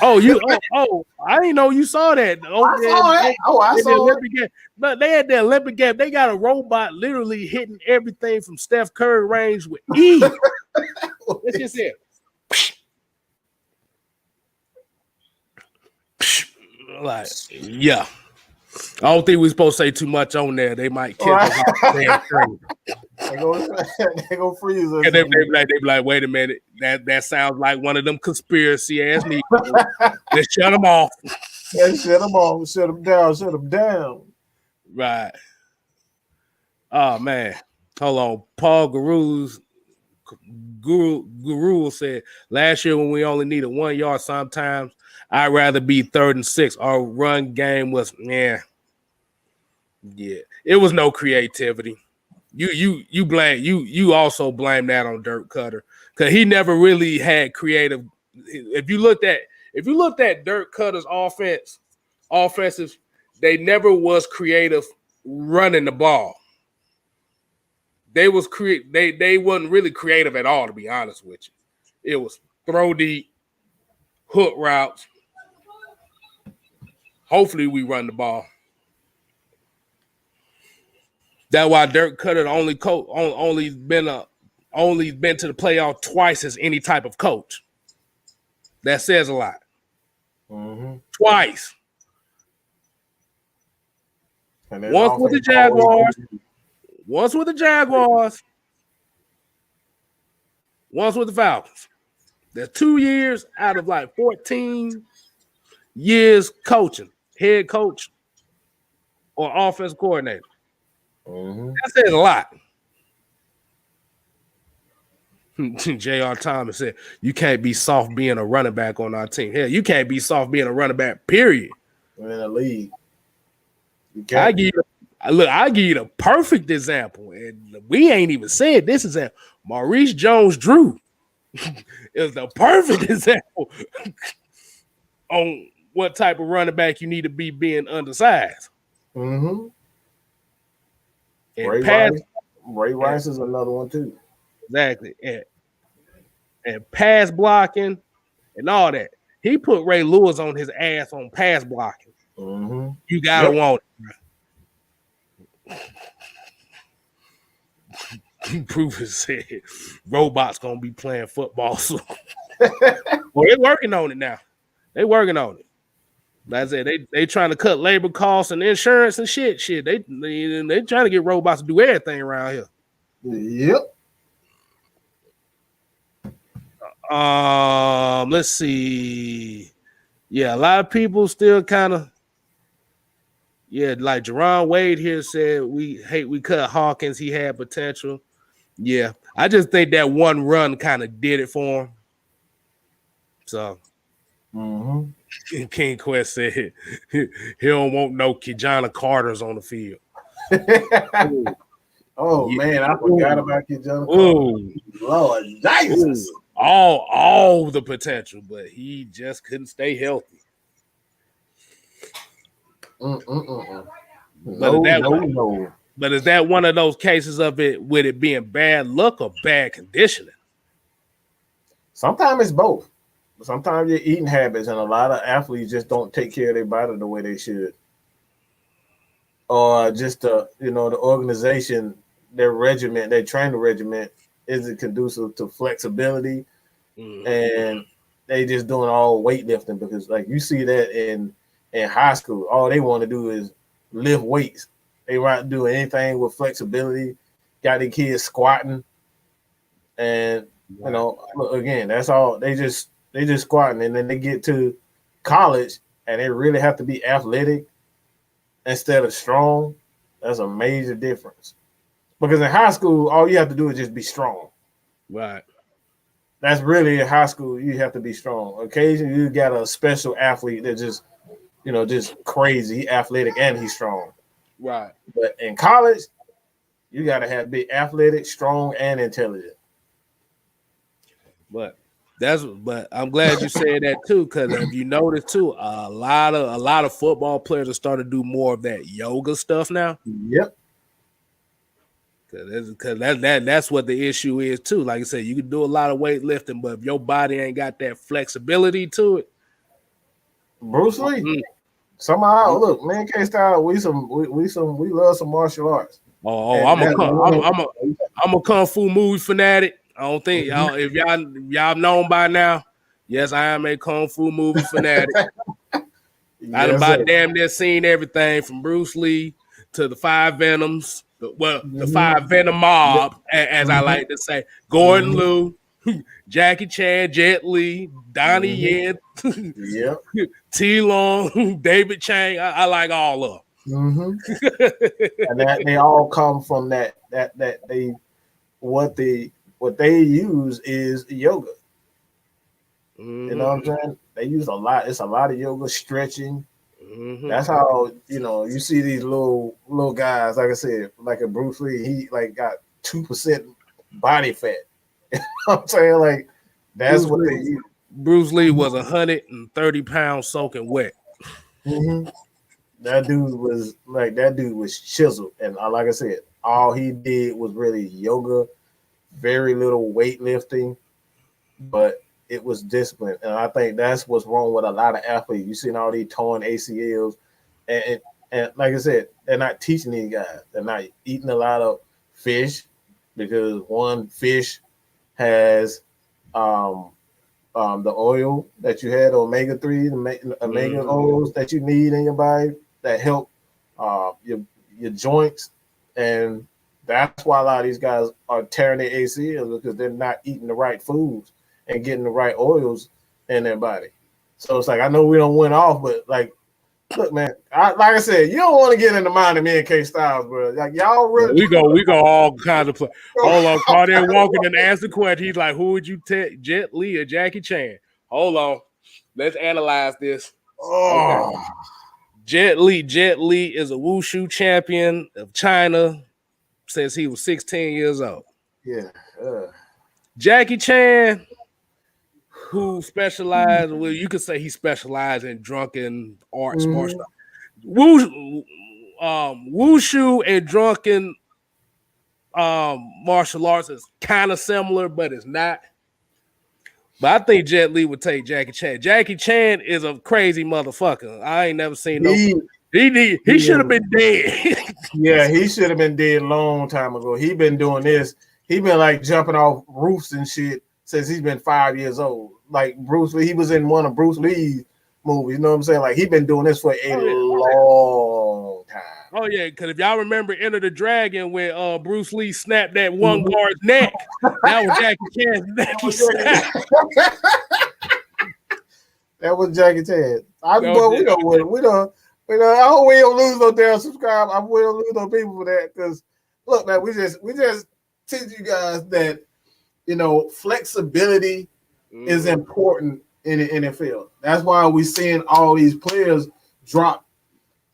I didn't know you saw that. I saw it. But they had the Olympic game. They got a robot literally hitting everything from Steph Curry range with ease. Let's just say, like, yeah. I don't think we're supposed to say too much on there. They might kill us. They go freeze us. And they be like, wait a minute, that sounds like one of them conspiracy ass niggas. Let's shut them off. Yeah, shut them off. Shut them down. Right. Oh man. Hold on. Paul Guru said last year when we only needed 1 yard sometimes, I'd rather be 3rd and 6. Our run game was yeah. It was no creativity. You also blame that on Dirk Cutter because he never really had creative. If you looked at Dirk Cutter's offensive, they never was creative running the ball. They wasn't really creative at all, to be honest with you. It was throw deep, hook routes. Hopefully we run the ball. That's why Dirk Cutter only been to the playoff twice as any type of coach. That says a lot. Mm-hmm. Twice. Once with the Jaguars. Once with the Jaguars. Once with the Falcons. That's 2 years out of like 14 years coaching, head coach or offensive coordinator. Mm-hmm. That says a lot. J.R. Thomas said, you can't be soft being a running back on our team. Hell, you can't be soft being a running back, period. In the league. I give you the perfect example. And we ain't even said this example. Maurice Jones-Drew is the perfect example on what type of running back you need to be being undersized. Mm-hmm. Ray Rice is another one too. Exactly. And pass blocking and all that. He put Ray Lewis on his ass on pass blocking. Mm-hmm. You gotta want it. Proven said robots gonna be playing football soon. Well, they're working on it now. They working on it. Like I said, they trying to cut labor costs and insurance and shit. They trying to get robots to do everything around here. Yep. Let's see. Yeah, a lot of people still kind of. Yeah, like Jerron Wade here said, we cut Hawkins. He had potential. Yeah, I just think that one run kind of did it for him. So. Mm-hmm. King Quest said he don't want no Kijana Carters on the field. Oh man, I forgot about Kijana Carter. Lord Jesus. All the potential, but he just couldn't stay healthy. No. But is that one of those cases of it with it being bad luck or bad conditioning? Sometimes it's both. Sometimes your eating habits, and a lot of athletes just don't take care of their body the way they should, or just the organization, their training regimen isn't conducive to flexibility, and they just doing all weightlifting because, like, you see that in high school, all they want to do is lift weights. They not doing anything with flexibility. Got the kids squatting, and You know, look, again, that's all. They just squatting, and then they get to college, and they really have to be athletic instead of strong. That's a major difference. Because in high school, all you have to do is just be strong. Right. That's really in high school. You have to be strong. Occasionally, you got a special athlete that just, just crazy athletic and he's strong. Right. But in college, you got to be athletic, strong, and intelligent. But I'm glad you said that too, because if you notice too, a lot of football players are starting to do more of that yoga stuff now. Yep. Because that's what the issue is too. Like I said, you can do a lot of weightlifting, but if your body ain't got that flexibility to it, Bruce Lee. Somehow, look, man, Kstylz, we love some martial arts. I'm a kung fu movie fanatic. I don't think if y'all known by now. Yes, I am a kung fu movie fanatic. I've about damn near seen everything from Bruce Lee to the Five Venoms. The Five Venom Mob, as I like to say, Gordon Liu, Jackie Chan, Jet Li, Donnie Yen, T Long, David Chang. I like all of them. And they all come from that they what they use is yoga. You know what I'm saying? They use a lot. It's a lot of yoga, stretching. That's how you see these little guys. Like I said, like a Bruce Lee, he like got 2% body fat. You know what I'm saying? Like that's what they use. Bruce Lee was 130 pounds soaking wet. That dude was chiseled, and like I said, all he did was really yoga, very little weightlifting, but it was discipline. And I think that's what's wrong with a lot of athletes. You seen all these torn ACLs, and like I said, they're not teaching these guys. They're not eating a lot of fish, because one, fish has the oil that you had, omega-3, the omega oils that you need in your body that help your joints. And that's why a lot of these guys are tearing their ACLs, because they're not eating the right foods and getting the right oils in their body. So it's like, I know we don't win off, but like, look, man, like I said, you don't want to get in the mind of me and Kstylz, bro. Like, y'all really we go all kinds of play. Hold on, Carter walking and asked the question. He's like, who would you take, Jet Li or Jackie Chan? Hold on, let's analyze this. Okay. Jet Li is a wushu champion of China since he was 16 years old. Yeah. Jackie Chan, who specialized, well, you could say he specialized in drunken arts, martial arts. Wushu and drunken martial arts is kind of similar, but it's not. But I think Jet Li would take Jackie Chan. Jackie Chan is a crazy motherfucker. I ain't never seen no. He should have been dead. Yeah, he should have been dead a long time ago. He been doing this. He been like jumping off roofs and shit since he's been 5 years old. Like Bruce Lee, he was in one of Bruce Lee's movies. You know what I'm saying? Like, he been doing this for a long time. Oh yeah, because if y'all remember Enter the Dragon, when Bruce Lee snapped that one guard's neck, that was Jackie Chan's neck. That was Jackie Chan. I hope we don't lose no damn subscribe. I we don't lose no people for that, because look, man, we just teach you guys that flexibility is important in the NFL. That's why we're seeing all these players drop,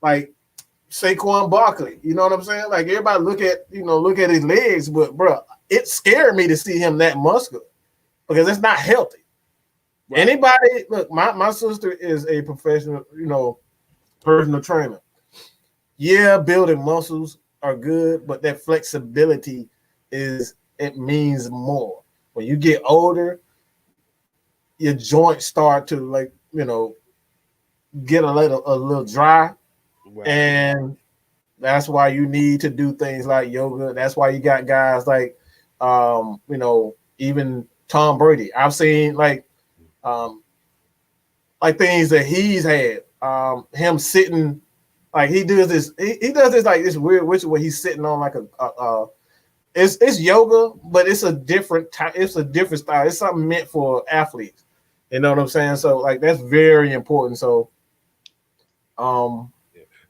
like Saquon Barkley. You know what I'm saying? Like, everybody look at his legs, but bro, it scared me to see him that muscular, because it's not healthy. Right. Anybody, look, my sister is a professional, personal trainer. Yeah, building muscles are good, but that flexibility it means more. When you get older, your joints start to get a little dry. Right. And that's why you need to do things like yoga. That's why you got guys like even Tom Brady. I've seen like things that he's had. Him sitting, like he does this like this weird ritual where he's sitting on like it's yoga, but it's a different type. It's a different style. It's something meant for athletes. You know what I'm saying? So like that's very important. So,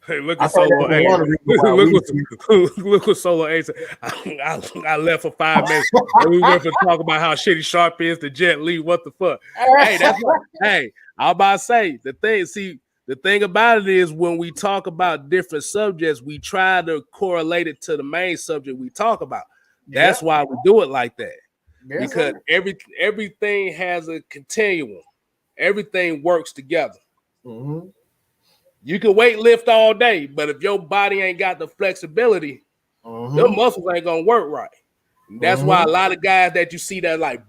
Hey, look I at thought Solo that was A. one of the reasons why Look what Solo A said. I left for 5 minutes and we went to talk about how shitty Sharp is to Jet Li. What the fuck? Hey, that's what, hey, I'm about to say the thing. See, the thing about it is when we talk about different subjects, we try to correlate it to the main subject we talk about. That's why we do it like that. Because everything has a continuum. Everything works together. Mm-hmm. You can weight lift all day, but if your body ain't got the flexibility, your muscles ain't gonna work right. And that's why a lot of guys that you see that like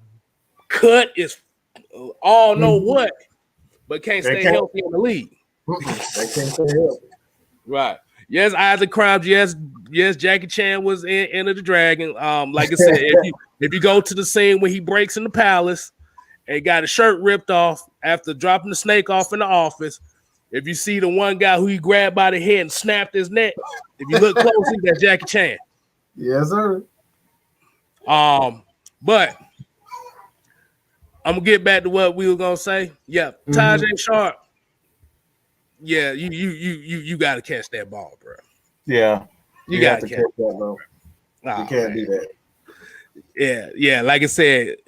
cut is all know what, but can't stay healthy in the league. They can't stay healthy. Right. Yes, Isaac Crimes. Yes, Jackie Chan was in Enter the Dragon. Like I said, if you go to the scene when he breaks in the palace and got his shirt ripped off after dropping the snake off in the office. If you see the one guy who he grabbed by the head and snapped his neck, if you look closely, that's Jackie Chan. Yes, sir. But I'm gonna get back to what we were gonna say. Yeah, Tajay Sharp. Yeah, you gotta catch that ball, bro. Yeah, you gotta catch that, bro. You can't do that. Yeah. Like I said,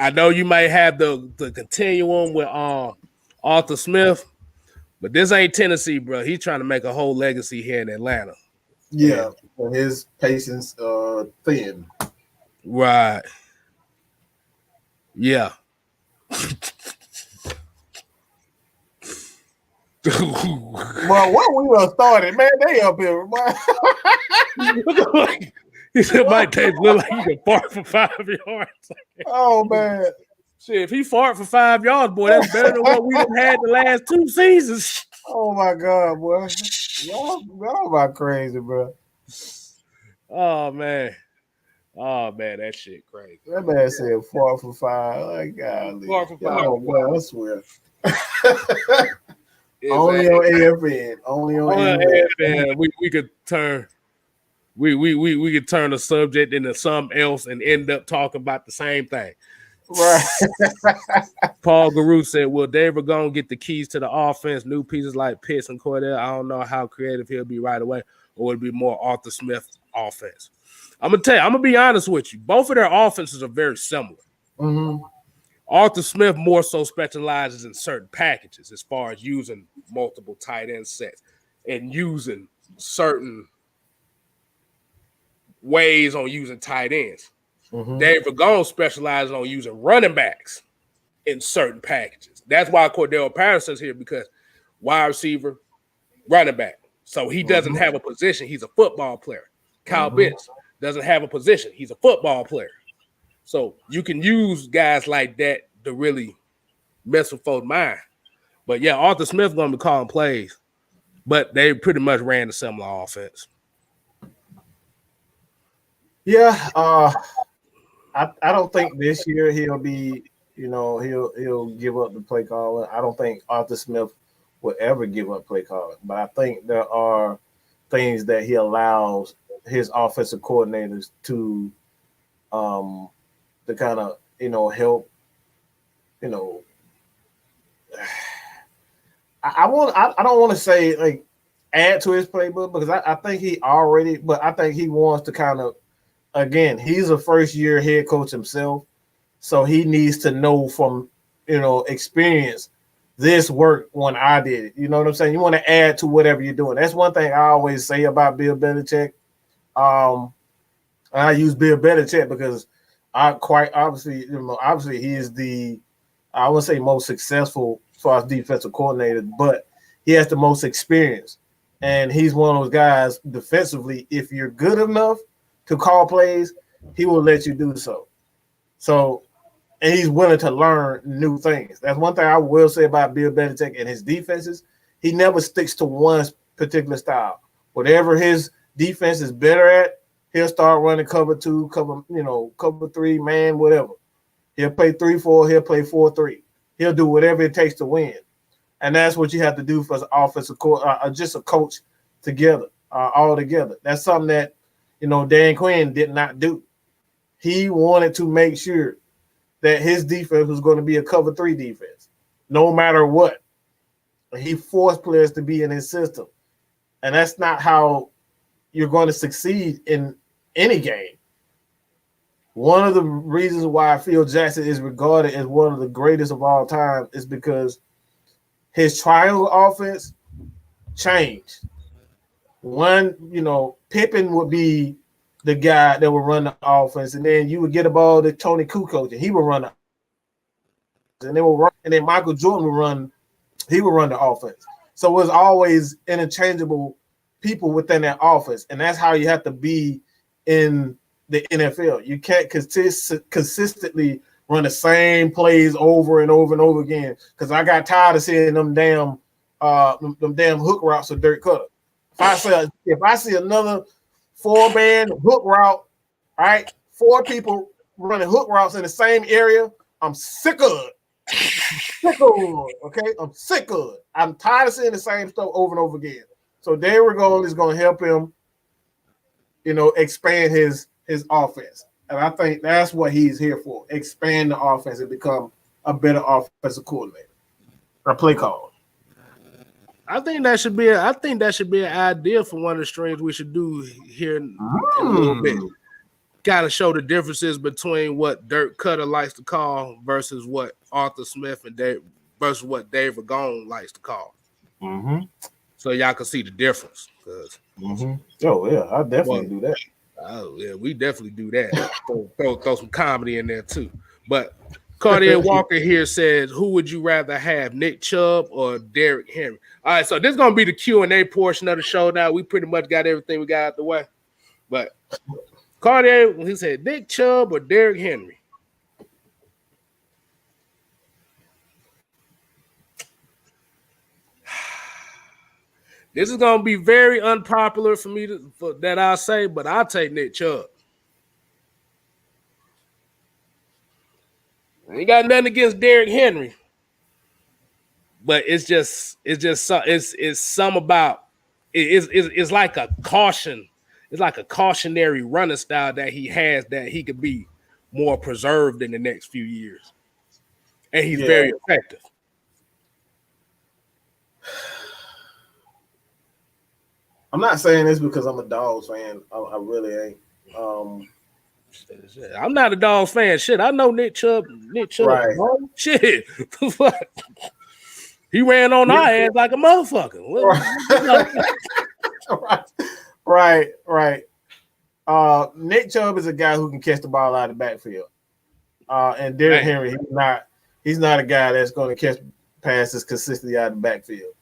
I know you might have the continuum with Arthur Smith. But this ain't Tennessee, bro. He's trying to make a whole legacy here in Atlanta. Yeah, and his patience thin. Right. Yeah. Well, what we gonna start it, man? They up here, boy. He said Mike Davis look like he can fart for 5 yards. Oh man. Shit, if he fart for 5 yards, boy, that's better than what we've had the last 2 seasons. Oh my God, boy. Y'all about crazy, bro. Oh man, that shit crazy. That man said 4 for 5. Like, golly. 4 for 5. Oh boy, I swear. Only on AFN. Only on AFN. We could turn. We could turn the subject into something else and end up talking about the same thing. Right. Paul Guru said, will Dave Ragone get the keys to the offense? New pieces like Pitts and Cordell. I don't know how creative he'll be right away, or it'll be more Arthur Smith offense. I'm gonna be honest with you. Both of their offenses are very similar. Arthur Smith more so specializes in certain packages as far as using multiple tight end sets and using certain ways on using tight ends. Dave Ragone specializes on using running backs in certain packages. That's why Cordell Patterson's here, because wide receiver, running back. So he doesn't have a position. He's a football player. Kyle Pitts doesn't have a position. He's a football player. So you can use guys like that to really mess with folks' mind. But yeah, Arthur Smith's going to be calling plays, but they pretty much ran a similar offense. Yeah, I don't think this year he'll be, he'll give up the play calling. I don't think Arthur Smith will ever give up play calling, but I think there are things that he allows his offensive coordinators to kind of, help, I don't want to say like add to his playbook, because I think he already, but I think he wants to kind of, again, he's a first-year head coach himself, so he needs to know from, experience, this worked when I did it. You know what I'm saying? You want to add to whatever you're doing. That's one thing I always say about Bill Belichick. I use Bill Belichick because obviously he is the, I wouldn't say most successful as far as defensive coordinator, but he has the most experience. And he's one of those guys defensively, if you're good enough to call plays, he will let you do so. So, and he's willing to learn new things. That's one thing I will say about Bill Belichick and his defenses. He never sticks to one particular style. Whatever his defense is better at, he'll start running cover 2, cover 3, man, whatever. He'll play 3-4, he'll play 4-3. He'll do whatever it takes to win. And that's what you have to do for an offensive coach, just a coach together, all together. That's something that Dan Quinn did not do. He wanted to make sure that his defense was going to be a cover 3 defense, no matter what. He forced players to be in his system. And that's not how you're going to succeed in any game. One of the reasons why Phil Jackson is regarded as one of the greatest of all time is because his triangle offense changed. One, Pippen would be the guy that would run the offense, and then you would get a ball to Tony Kukoc, and he would run and then Michael Jordan would run the offense. So it was always interchangeable people within that offense, and that's how you have to be in the NFL. You can't consistently run the same plays over and over and over again, because I got tired of seeing them damn hook routes of Dirk Cutter. If I see another 4-man hook route, all right, 4 people running hook routes in the same area, I'm sick of it. Okay? I'm sick of it. I'm tired of seeing the same stuff over and over again. So Derrick Gold is going to help him, expand his offense. And I think that's what he's here for, expand the offense and become a better offensive coordinator or play caller. I think that should be an idea for one of the streams we should do here in a little bit. Got to show the differences between what Dirk Cutter likes to call versus what Arthur Smith and versus what Dave Ragone likes to call. Mm-hmm. So y'all can see the difference. Oh yeah, I'll definitely do that. Oh yeah, we definitely do that. throw some comedy in there too. But Cartier Walker here says, who would you rather have, Nick Chubb or Derrick Henry? All right, so this is going to be the Q&A portion of the show now. We pretty much got everything we got out the way. But Cartier, he said, Nick Chubb or Derrick Henry? This is going to be very unpopular for me that I'll say, but I'll take Nick Chubb. I ain't got nothing against Derrick Henry, but it's like a caution. It's like a cautionary running style that he has that he could be more preserved in the next few years, and he's very effective. I'm not saying this because I'm a Dogs fan. I really ain't. I'm not a Dogs fan. Shit, I know Nick Chubb. Right. Shit. He ran on our ass like a motherfucker. Right. Nick Chubb is a guy who can catch the ball out of the backfield. And Derrick Henry, he's not a guy that's going to catch passes consistently out of the backfield.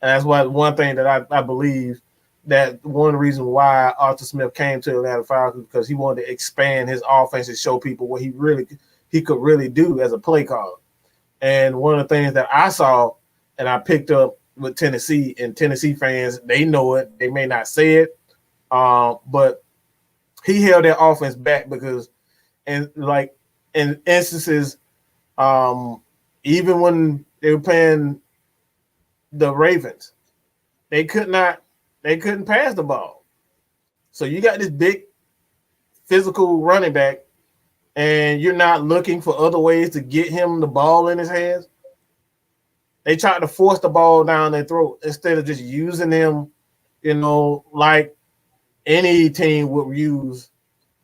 And that's why one thing that I believe that one of the reasons why Arthur Smith came to Atlanta Falcons, because he wanted to expand his offense and show people what he could really do as a play caller. And one of the things that I saw and I picked up with Tennessee, and Tennessee fans, they know it. They may not say it, but he held their offense back because, in instances, even when they were playing the Ravens, they couldn't pass the ball. So you got this big physical running back, and you're not looking for other ways to get him the ball in his hands. They tried to force the ball down their throat instead of just using them, like any team would use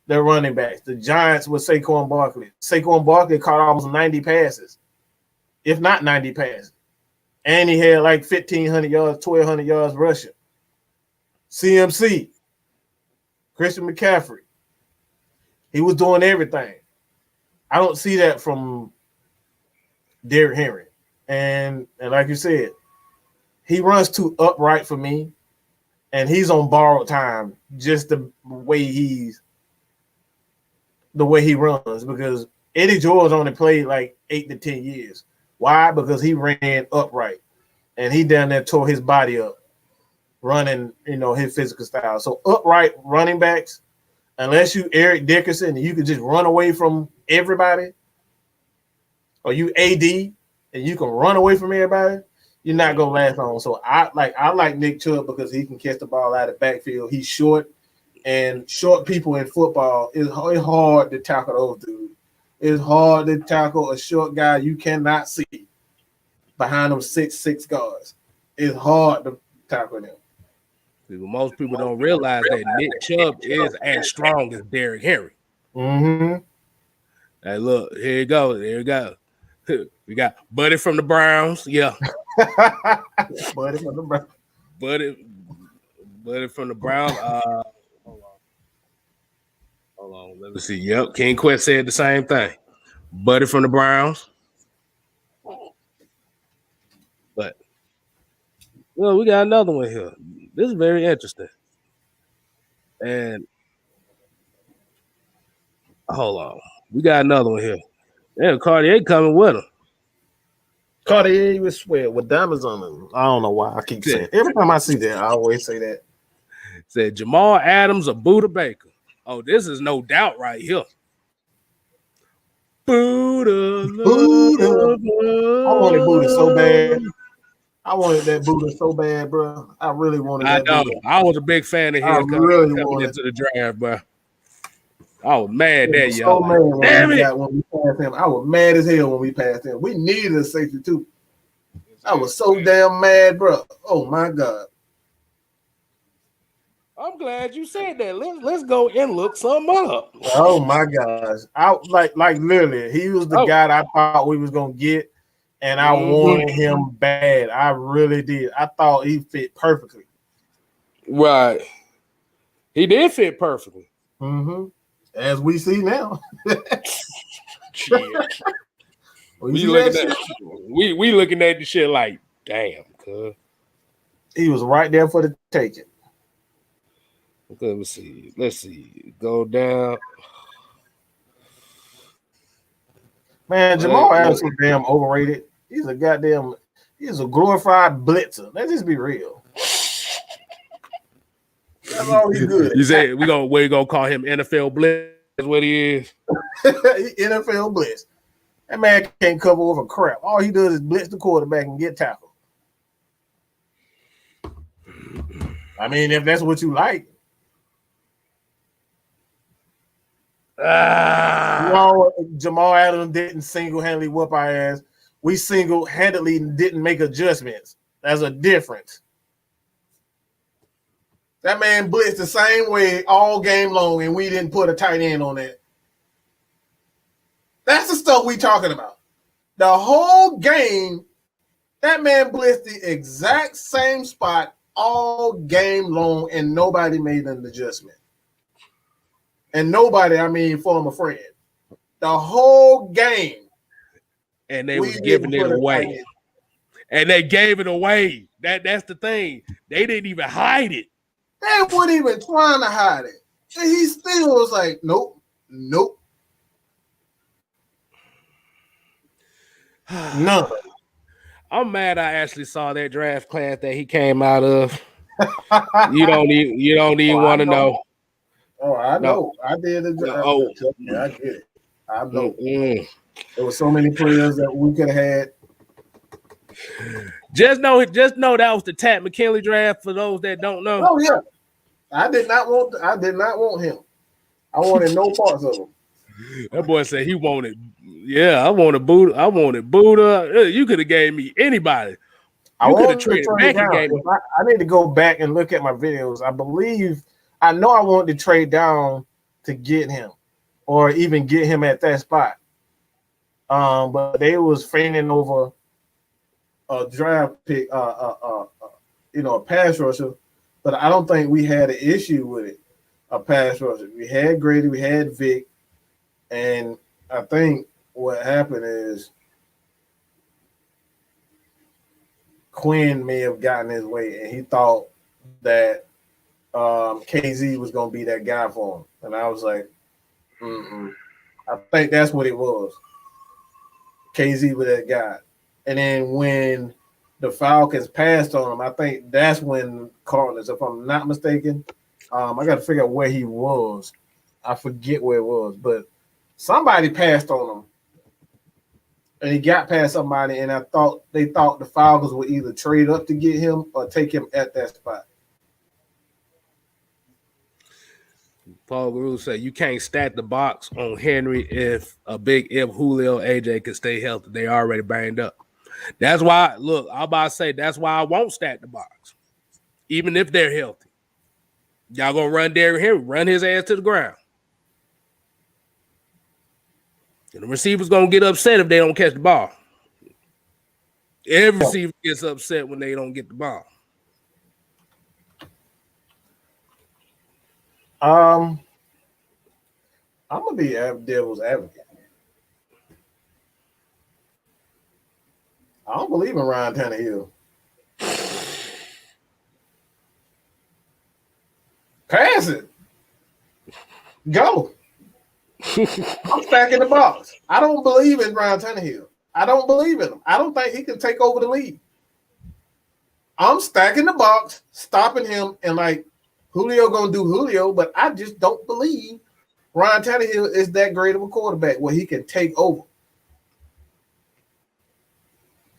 their running backs. The Giants with Saquon Barkley. Saquon Barkley caught almost 90 passes, if not 90 passes. And he had like 1,500 yards, 1,200 yards rushing. CMC, Christian McCaffrey. He was doing everything. I don't see that from Derrick Henry. And like you said, he runs too upright for me, and he's on borrowed time just the way he runs, because Eddie George only played like 8 to 10 years. Why? Because he ran upright, and he down there tore his body up running, his physical style. So upright running backs, unless you Eric Dickerson and you can just run away from everybody, or you AD and you can run away from everybody, you're not gonna last long. So I like Nick Chubb because he can catch the ball out of the backfield. He's short, And short people in football, it's hard to tackle those dudes. It's hard to tackle a short guy you cannot see behind them 6'6" guards. It's hard to tackle them. Most people don't realize that Nick Chubb is as strong as Derrick Henry. Mm-hmm. Hey, look, here you go. There you go. We got Buddy from the Browns. Yeah. Buddy from the Browns. Buddy from the Browns. Hold on. Let me see. Yep. King Quest said the same thing. Buddy from the Browns. But, well, we got another one here. This is very interesting. And hold on. We got another one here. Yeah, Cartier coming with him. Cartier was swear with diamonds on them. I don't know why I keep saying. Every time I see that, I always say that. Said Jamal Adams or Buda Baker. Oh, this is no doubt right here. Buda. I wanted Buda so bad. I wanted that Buda so bad, bro. I really wanted that. I know. Buda. I was a big fan of his coming into the draft, bro. I was mad that y'all. So damn it! When we passed him, I was mad as hell when we passed him. We needed a safety too. I was so damn mad, bro. Oh my god! I'm glad you said that. Let's go and look some up. Oh my gosh! I like literally, he was the guy that I thought we was gonna get, and I wanted him bad. I really did. I thought he fit perfectly. Right. He did fit perfectly. Mm-hmm. As we see now. we looking at the shit like, damn, cuz. He was right there for the taking. Okay, let's see. Go down. Man, Jamal Adams is damn overrated. He's a glorified blitzer. Let's just be real. That's all he's good. You say we gonna call him NFL Blitz? That's what he is. NFL Blitz. That man can't cover over crap. All he does is blitz the quarterback and get tackled. I mean, if that's what you like. Jamal Adams didn't single-handedly whoop our ass. We single-handedly didn't make adjustments. There's a difference. That man blitzed the same way all game long, and we didn't put a tight end on that. That's the stuff we talking about. The whole game, that man blitzed the exact same spot all game long, and nobody made an adjustment. And nobody, I mean, former friend. The whole game. And they was giving it away. And they gave it away. That's the thing. They didn't even hide it. They weren't even trying to hide it. And he still was like, nope. No. I'm mad I actually saw that draft class that he came out of. You don't even want to know. Oh, I know. I did it. Yeah, I did it. I know. There were so many players that we could have had. Just know that was the Tat McKinley draft for those that don't know. Oh yeah. I did not want him. I wanted no parts of him. That boy said he wanted. Yeah, I wanted Buddha. You could have gave me anybody. You could have traded back and gave me. I need to go back and look at my videos. I know I wanted to trade down to get him, or even get him at that spot. But they was fainting over a draft pick, a pass rusher. But I don't think we had an issue with it. A pass rusher. We had Grady, we had Vic, and I think what happened is Quinn may have gotten his way, and he thought that KZ was going to be that guy for him. And I was like, I think that's what it was. KZ was that guy. And then when the Falcons passed on him, I think that's when Cardinals, if I'm not mistaken, I got to figure out where he was. I forget where it was, but somebody passed on him. And he got past somebody, and they thought the Falcons would either trade up to get him or take him at that spot. Paul Guru said you can't stack the box on Henry if Julio AJ can stay healthy. They already banged up. That's why, look, I'm about to say that's why I won't stack the box. Even if they're healthy. Y'all gonna run Derrick Henry, run his ass to the ground. And the receiver's gonna get upset if they don't catch the ball. Every receiver gets upset when they don't get the ball. I'm gonna be devil's advocate. I don't believe in Ryan Tannehill. Pass it. Go. I'm stacking the box. I don't believe in Ryan Tannehill. I don't believe in him. I don't think he can take over the league. I'm stacking the box, stopping him, and like Julio gonna do Julio, but I just don't believe Ryan Tannehill is that great of a quarterback where he can take over.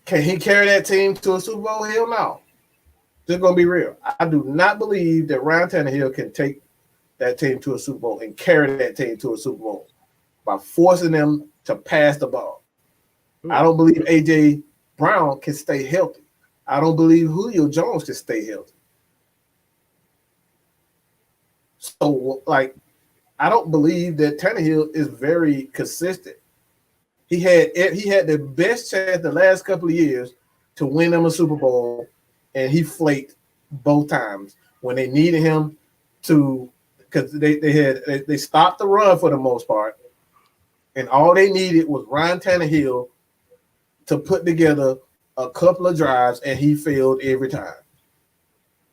Can he carry that team to a Super Bowl? Hell no. Just gonna be real. I do not believe that Ryan Tannehill can take that team to a Super Bowl and carry that team to a Super Bowl by forcing them to pass the ball. I don't believe AJ Brown can stay healthy. I don't believe Julio Jones can stay healthy. So, like, I don't believe that Tannehill is very consistent. He had the best chance the last couple of years to win them a Super Bowl, and he flaked both times when they needed him to, because they stopped the run for the most part, and all they needed was Ryan Tannehill to put together a couple of drives, and he failed every time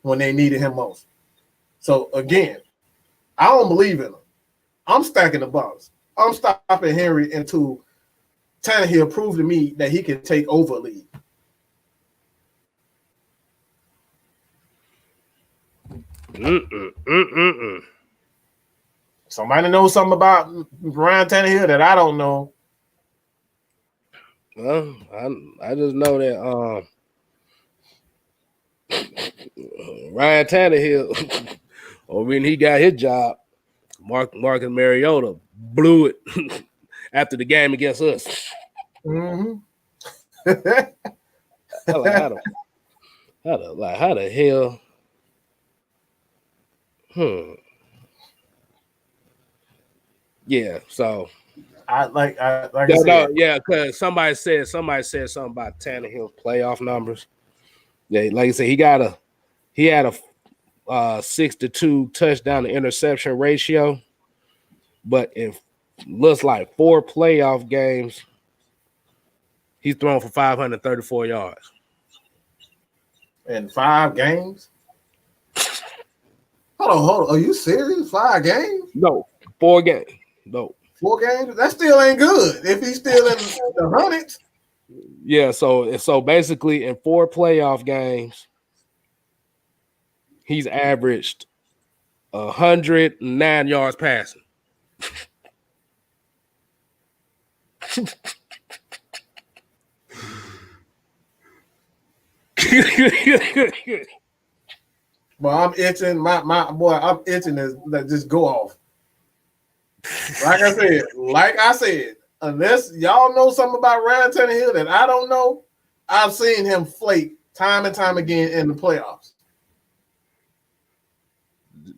when they needed him most. So again, I don't believe in him. I'm stacking the box. I'm stopping Henry until Tannehill proved to me that he can take over a league. Somebody knows something about Ryan Tannehill that I don't know. Well, I just know that Ryan Tannehill, or when he got his job, Marcus Mariota blew it after the game against us. Mm-hmm. How the hell? Yeah, so because somebody said something about Tannehill's playoff numbers. Yeah, like I said, he had a 6-2 touchdown to interception ratio, but in looks like 4 playoff games, he's thrown for 534 yards. In 5 games? Hold on. Are you serious? 5 games? No, 4 games. No. 4 games? That still ain't good if he's still in the hundreds. Yeah, so basically in 4 playoff games, he's averaged 109 yards passing. Well, I'm itching. My boy, I'm itching to just go off. Like I said, unless y'all know something about Ryan Tannehill that I don't know, I've seen him flake time and time again in the playoffs.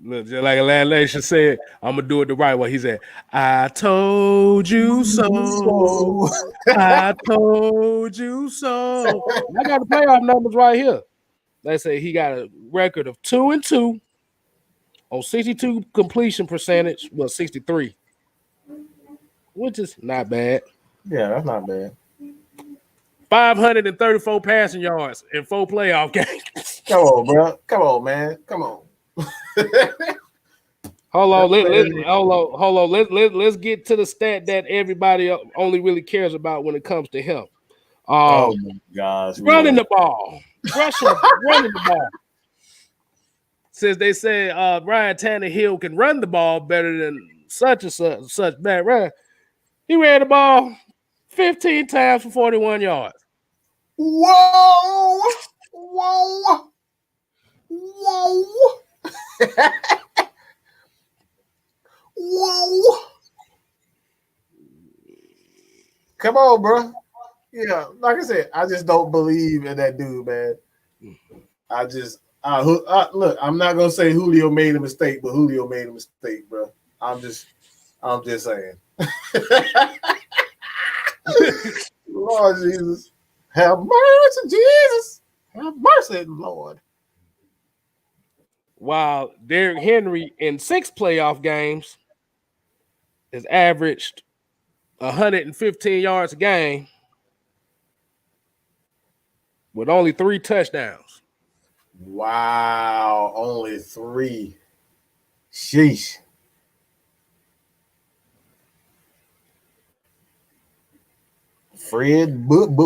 Just like Athleticism said, I'm gonna do it the right way. He said, "I told you so. I told you so." I got the playoff numbers right here. They say he got a record of 2-2 on 62 completion percentage, 63, which is not bad. Yeah, that's not bad. 534 passing yards in 4 playoff games. Come on, bro. Come on, man. Come on. Hold on. Let's get to the stat that everybody only really cares about when it comes to him. Oh my gosh, running the ball, running the ball. Since they say Ryan Tannehill can run the ball better than such and such bad run, he ran the ball 15 times for 41 yards. Whoa. Come on, bro. Yeah, like I said, I just don't believe in that dude, man. Look. I'm not gonna say Julio made a mistake, but Julio made a mistake, bro. I'm just saying. Lord Jesus, have mercy, Jesus, have mercy, Lord. While Derrick Henry in 6 playoff games has averaged 115 yards a game with only 3 touchdowns. Wow, only 3. Sheesh. Fred, $5.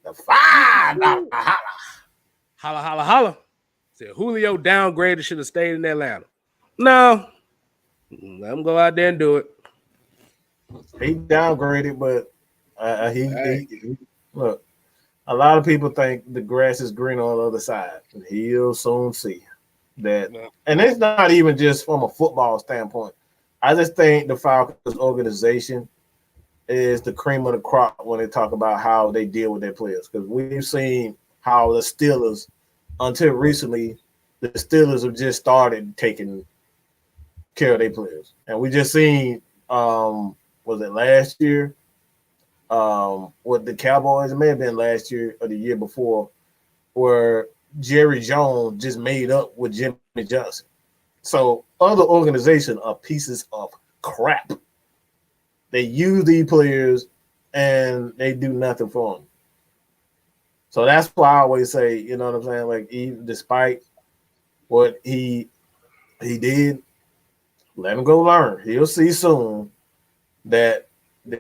The $5. Holla, holla, holla. Said Julio downgraded, should have stayed in Atlanta. No. Let him go out there and do it. He downgraded, but he look. A lot of people think the grass is green on the other side, and he'll soon see that. No. And it's not even just from a football standpoint. I just think the Falcons organization is the cream of the crop when they talk about how they deal with their players. Because we've seen how the Steelers, until recently, the Steelers have just started taking care of their players. And we just seen, was it last year? With the Cowboys, it may have been last year or the year before, where Jerry Jones just made up with Jimmy Johnson. So other organizations are pieces of crap. They use these players and they do nothing for them. So that's why I always say, you know what I'm saying? Like, even despite what he did, let him go learn. He'll see soon that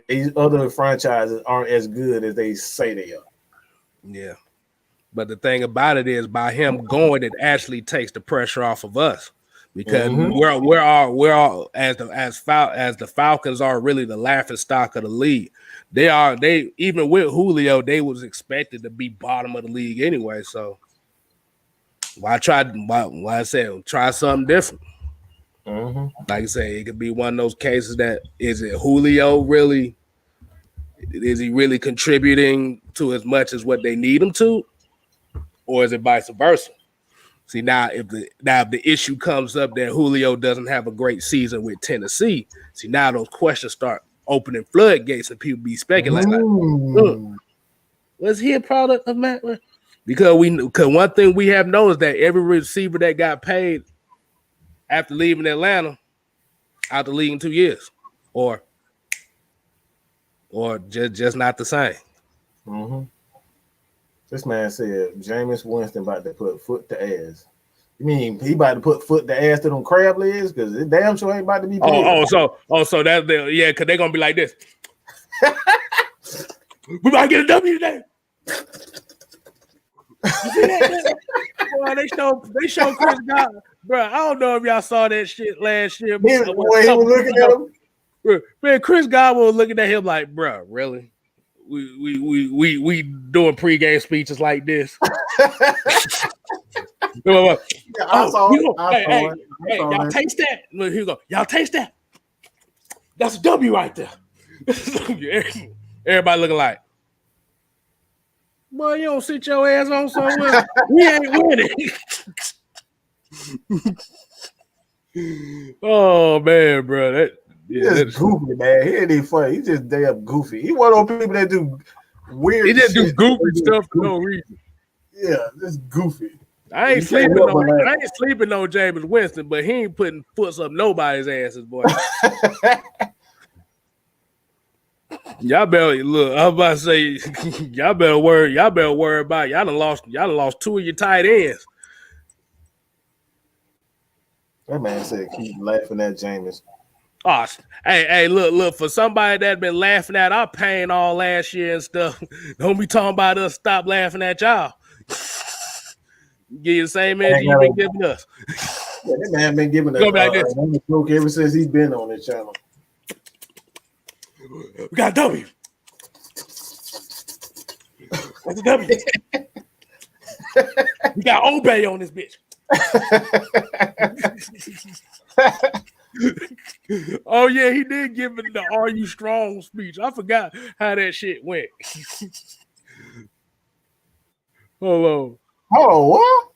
these other franchises aren't as good as they say they are. Yeah. But the thing about it is, by him going, it actually takes the pressure off of us, because we're all as the Falcons are really the laughing stock of the league. They even with Julio, they was expected to be bottom of the league anyway. So why I said try something different. Like I say, it could be one of those cases that is it Julio really? Is he really contributing to as much as what they need him to, or is it vice versa? See, now if the issue comes up that Julio doesn't have a great season with Tennessee, see, now those questions start opening floodgates and people be speculating. Was he a product of Matt? Because one thing we have noticed that every receiver that got paid after leaving Atlanta, out the league in 2 years, or just not the same. This man said Jameis Winston about to put foot to ass. You mean he about to put foot to ass to them crab legs? Because it damn sure ain't about to be. So that's because they're gonna be like this. We might get a W today. You see that? Boy, they show Chris God. Bro, I don't know if y'all saw that shit last year. He was looking at him. Man, Chris Godwin was looking at him like, bro, really? We doing pregame speeches like this. Y'all taste that. Look, here you go. Y'all taste that. That's a W right there. Everybody looking like, boy, you don't sit your ass on somewhere. We ain't winning. Oh man, bro, that's goofy, man. He ain't even funny. He's just damn goofy. He one of those people that do weird. He just do goofy stuff for no reason. Yeah, just goofy. I ain't sleeping on Jameis Winston, but he ain't putting foots up nobody's asses, boy. Y'all better look. I was about to say, y'all better worry about y'all done lost 2 of your tight ends. That man said keep laughing at Jameis. Oh, hey, look, for somebody that been laughing at our pain all last year and stuff, don't be talking about us stop laughing at y'all. Give you the same energy you've been giving us. Yeah, that man been giving us a joke ever since he's been on this channel. We got a W. That's a W. We got Obey on this bitch. Oh yeah, he did give it the "Are you strong" speech. I forgot how that shit went. Hold on. Oh, what?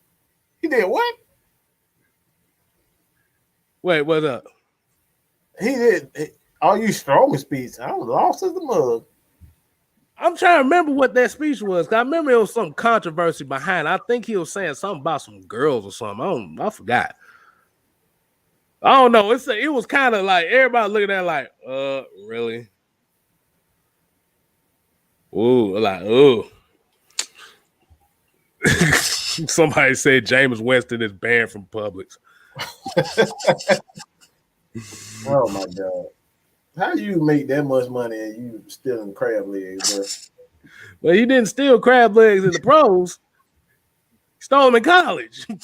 He did what? Wait, what's up? He did. Are you strong speech? I was lost as the mug. I'm trying to remember what that speech was. Cause I remember there was some controversy behind it. I think he was saying something about some girls or something. I forgot. I don't know. It was kind of like everybody looking at it like, really? Ooh, like, ooh. Somebody said Jameis Winston is banned from Publix. Oh my God. How do you make that much money and you still in crab legs, bro? Well, he didn't steal crab legs in the pros. He stole them in college. Man,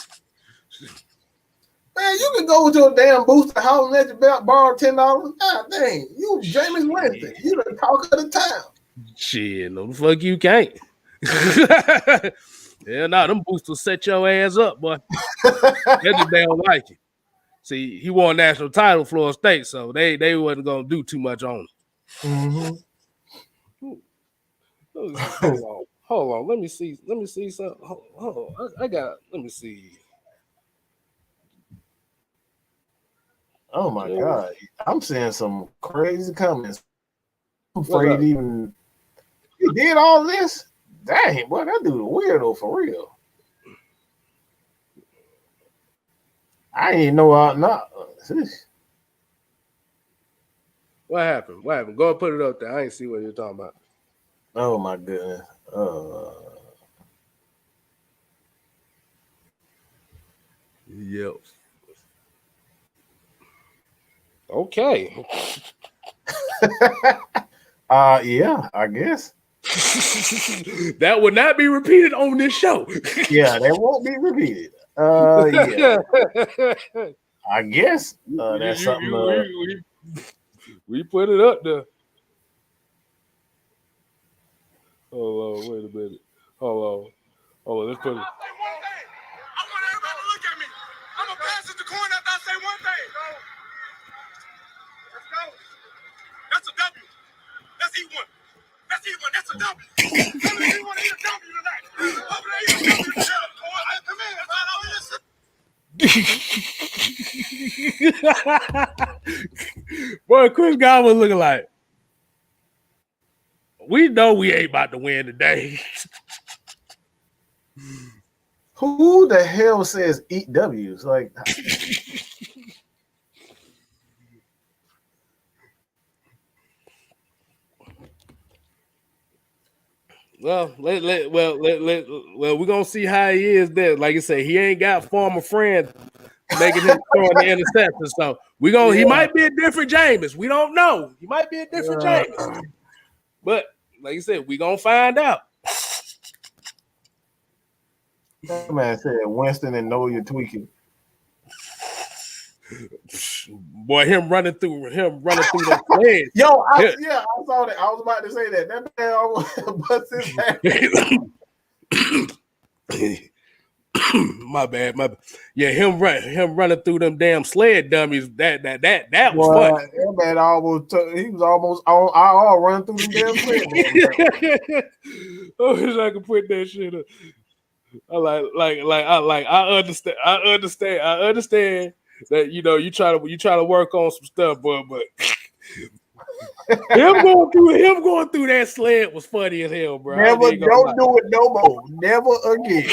you can go to a damn booster house and let your belt borrow $10. God dang, you Jameis Winston. You the talk of the town. Shit, no the fuck you can't. Yeah, nah, them boosters set your ass up, boy. They just don't like it. See, he won a national title, Florida State, so they wasn't gonna do too much on him. Mm-hmm. Hold on. Let me see something. Hold on. Let me see. Oh my God. I'm seeing some crazy comments. I'm afraid even he did all this. Dang, boy, that dude a weirdo for real. I ain't know how not. What happened? Go and put it up there. I ain't see what you're talking about. Oh my goodness. Yep. Okay. Yeah, I guess. That would not be repeated on this show. Yeah, that won't be repeated. Yeah. I guess that's something. We put it up there. Hold on, wait a minute. Hold on, let's put it. I want everybody to look at me. I'm gonna pass it to corner after I say one thing. Let's go. That's a W. Let's eat one. That's a W. How many people want to eat a W tonight? Hopefully they eat a W tonight. Come in. That's all I want to say. Boy, Chris Godwin looking like, we know we ain't about to win today. Who the hell says eat W's? Like, well, we're gonna see how he is there. Like I said, he ain't got former friends making him throwing the interception. So he might be a different Jameis. We don't know. He might be a different Jameis. But like you said, we gonna find out. that man said Winston and know you're tweaking. Boy, him running through the legs. Yo, I saw that. I was about to say that. That man almost bust his back. My bad. Yeah, him running through them damn sled dummies. That was Boy, fun. that man he was almost on IR running through them damn sled. I wish I could put that shit up. I understand that you try to work on some stuff, but him going through that sled was funny as hell, bro. Never don't do it no more. Never again.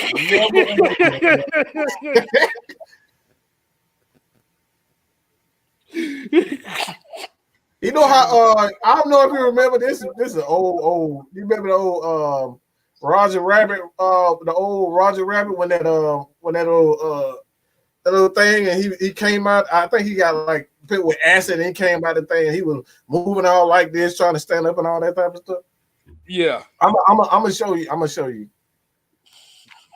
You know how I don't know if you remember this is old. You remember the old Roger Rabbit, when that little thing, and he came out. I think he got like put with acid, and he came out the thing, and he was moving all like this, trying to stand up and all that type of stuff. Yeah, I'm gonna show you. I'm gonna show you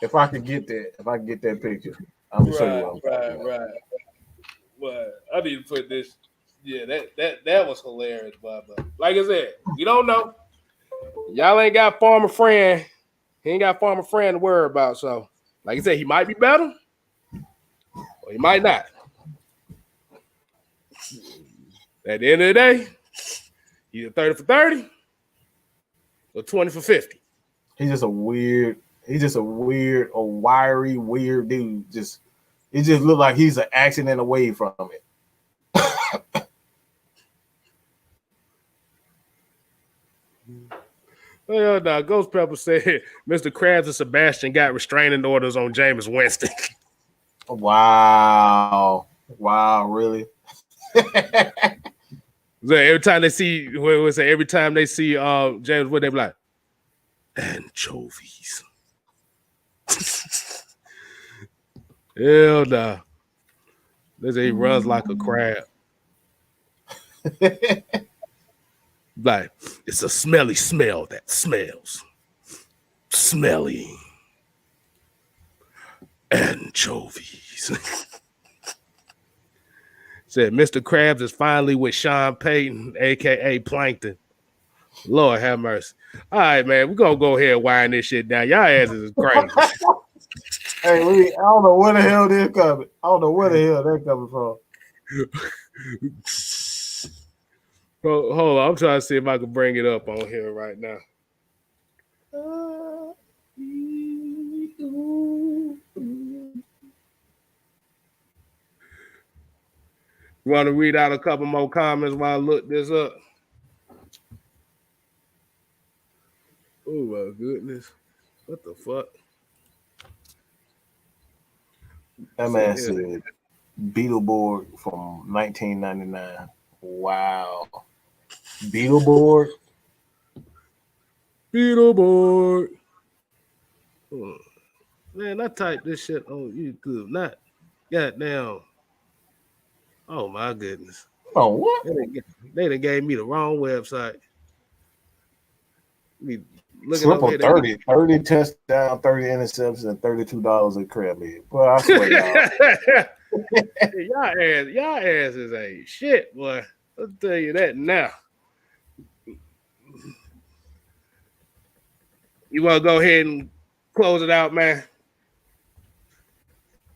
if I can get that. If I can get that picture, I'm gonna show you. Right. Well, I need to put this. Yeah, that was hilarious, but like I said, we don't know. Y'all ain't got farmer friend. He ain't got farmer friend to worry about. So, like I said, he might be better. Or he might not. At the end of the day, either 30 for 30 or 20 for 50. He's just a weird, a wiry, weird dude. It just looked like he's an accident away from it. Well, no, Ghost Pepper said Mr. Krabs and Sebastian got restraining orders on Jameis Winston. Wow, really? So every time they see, every time they see James, what they be like? Anchovies. Hell nah. They say he runs like a crab. Like, it's a smelly smell that smells. Smelly. Anchovies. Said Mr. Krabs is finally with Sean Payton, a.k.a. Plankton. Lord have mercy. All right, man, we're going to go ahead and wind this shit down. Y'all asses is crazy. Hey, I don't know where the hell this coming. I don't know where the hell that coming from. Bro, hold on. I'm trying to see if I can bring it up on here right now. You want to read out a couple more comments while I look this up? Oh, my goodness. What the fuck? That man said Beetleborg from 1999. Wow. Beetleborg? Beetleborg. Man, I typed this shit on YouTube. Not goddamn. Oh, my goodness. Oh, what? They done gave me the wrong website. Triple 30 touchdown, 30 interceptions, and $32 at crab meat. Well, I swear, y'all asses ain't shit, boy. I'll tell you that now. You want to go ahead and close it out, man?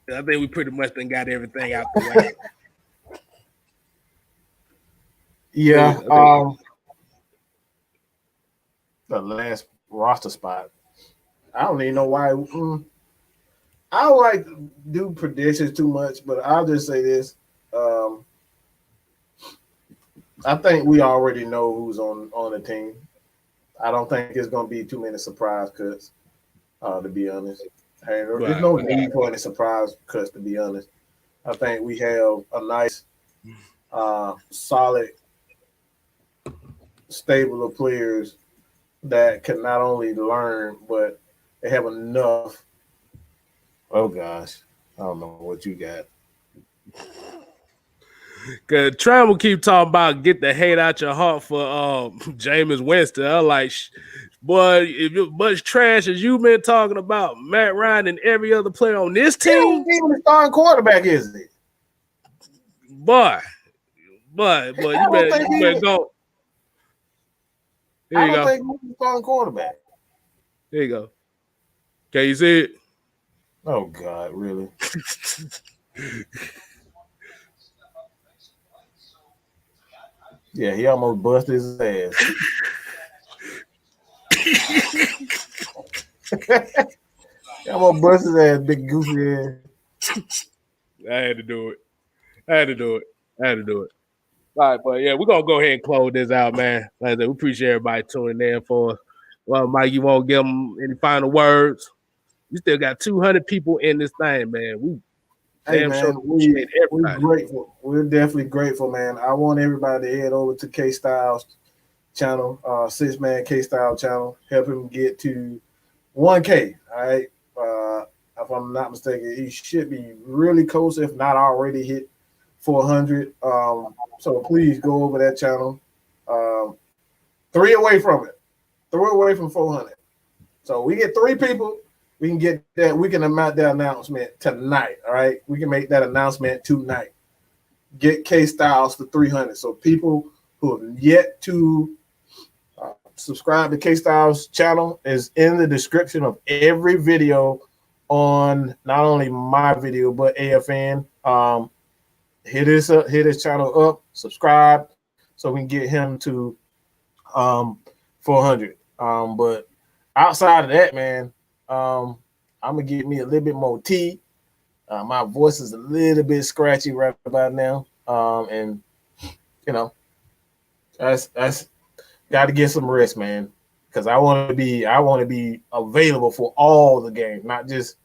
I think we pretty much done got everything out the way. Yeah. The last roster spot. I don't even know why. I don't like to do predictions too much, but I'll just say this. I think we already know who's on the team. I don't think it's going to be too many surprise cuts, to be honest. Hey, there's no need for any surprise cuts, to be honest. I think we have a nice, solid stable of players that can not only learn, but they have enough. Oh, gosh. I don't know what you got. Cause Trump will keep talking about get the hate out your heart for Jameis Winston. I'm like, boy, if you're much trash as you've been talking about Matt Ryan and every other player on this team, He even the starting quarterback, isn't he? Boy, you better go. Here you go. I don't think he's the starting quarterback. Here you go. Can you see it? Oh, God, really? Yeah, he almost busted his ass. He almost busted his ass, big goofy ass. I had to do it. All right, but yeah, we're gonna go ahead and close this out, man. Like I said, we appreciate everybody tuning in for us. Well, Mike, you won't give them any final words? We still got 200 people in this thing, man. We're grateful. We're definitely grateful, man. I want everybody to head over to Kstylz channel, 6-man Kstylz channel. Help him get to 1K. All right. If I'm not mistaken, he should be really close, if not already hit 400. So please go over that channel. 3 away from it. 3 away from 400. So we get 3 people. We can get that. We can make that announcement tonight. All right. We can make that announcement tonight. Get Kstylz to 300. So people who have yet to subscribe to Kstylz channel is in the description of every video on not only my video but AFN. Hit his channel up, subscribe, so we can get him to 400. But outside of that, man, I'm gonna get me a little bit more tea. My voice is a little bit scratchy right about now, and you know, that's got to get some rest, man, because I want to be available for all the games, not just,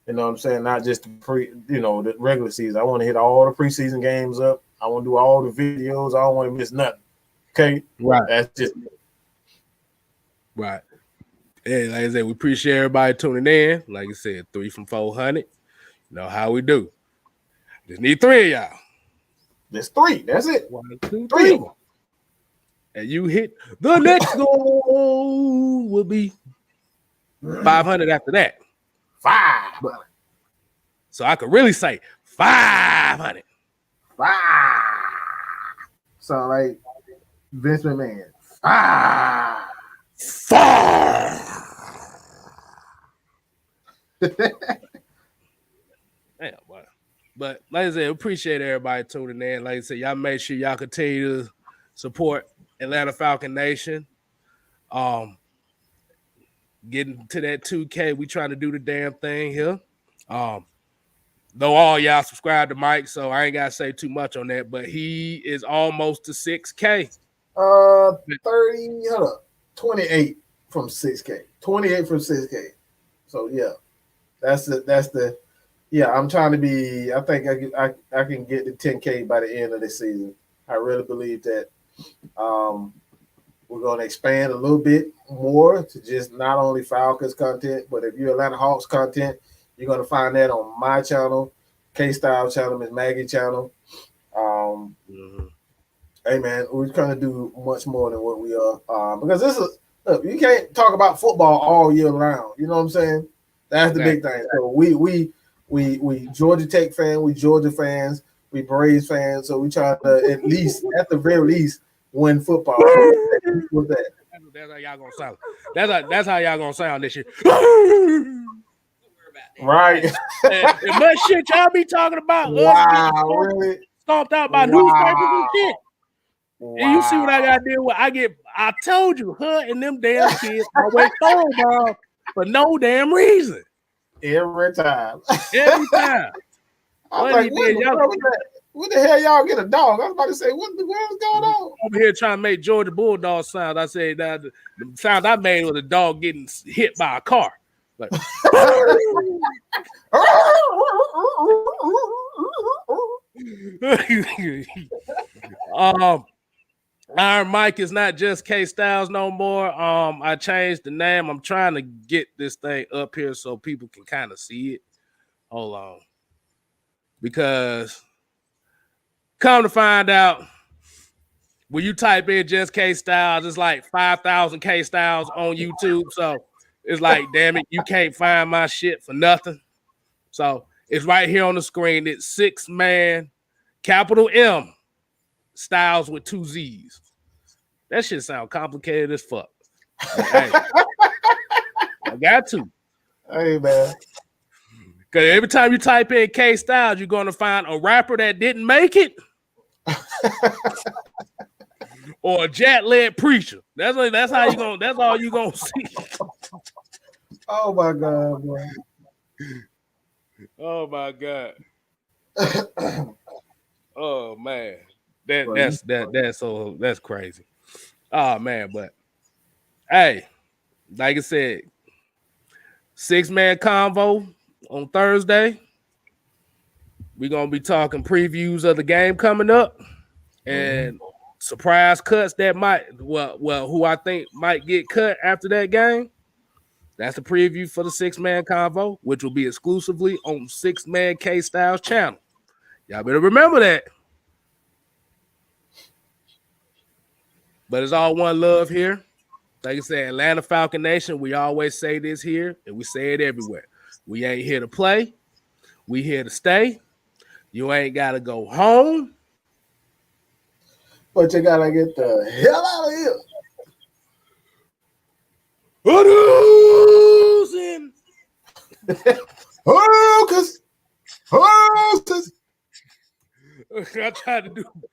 you know what I'm saying, not just the regular season. I want to hit all the preseason games up. I want to do all the videos. I don't want to miss nothing. Okay, Right. That's just right. Hey, like I said, we appreciate everybody tuning in. Like I said, 3 from 400. You know how we do. Just need 3 of y'all. There's 3. That's it. 1, 2, 3. 3. And you hit the next goal will be 500 after that. 5. So I could really say 500. 5. Sound like Vince McMahon. 5. 5. Damn, boy. But like I said, appreciate everybody tuning in. Like I said, y'all make sure y'all continue to support Atlanta Falcon Nation. Getting to that 2K, we trying to do the damn thing here. Though all y'all subscribe to Mike, so I ain't gotta say too much on that. But he is almost to 6K. 28 from 6K. 28 from 6K. So yeah, that's the. Yeah, I'm trying to be. I think I can get to 10K by the end of this season. I really believe that. We're going to expand a little bit more to just not only Falcons content, but if you're Atlanta Hawks content, you're going to find that on my channel, Kstylz channel, Miss Maggie channel. Hey man, we're trying to do much more than what we are, because this is, look, you can't talk about football all year round. You know what I'm saying? That's the big thing. So we Georgia Tech fans, we Georgia fans, we Braves fans. So we try to at the very least, win football. What's that? That's how y'all gonna sound. That's how y'all gonna sound this year. Right. And much shit y'all be talking about. Wow, really? Stomped out by newspapers and shit. Wow. And you see what I gotta deal with. I told you, her and them damn kids always throw ball for no damn reason. Every time. Every time. I was like, what the hell y'all get a dog? I was about to say, what's going on? Over here trying to make Georgia Bulldog sound. I said that the sound I made was a dog getting hit by a car. Like, Iron Mike is not just Kstylz no more. I changed the name. I'm trying to get this thing up here so people can kind of see it. Hold on. Because come to find out, when you type in just Kstylz, it's like 5,000 Kstylz on YouTube. So it's like, damn it, you can't find my shit for nothing. So it's right here on the screen. It's 6-man, capital M, Styles with 2 Z's. That shit sound complicated as fuck. But, hey, I got to. Hey, man. Because every time you type in Kstylz, you're going to find a rapper that didn't make it. Or a jet-led preacher. That's how you going. That's all you gonna see. Oh my god, boy. Oh my god. Oh man, that's crazy. Oh man, but hey, like I said, 6-man convo on Thursday. We're gonna be talking previews of the game coming up and surprise cuts that might who I think might get cut after that game. That's the preview for the 6-man convo, which will be exclusively on 6-man Kstylz channel. Y'all better remember that. But it's all one love here. Like I said, Atlanta Falcon Nation, we always say this here, and we say it everywhere. We ain't here to play. We here to stay. You ain't got to go home. But you got to get the hell out of here. Losing. Falcons. I tried to do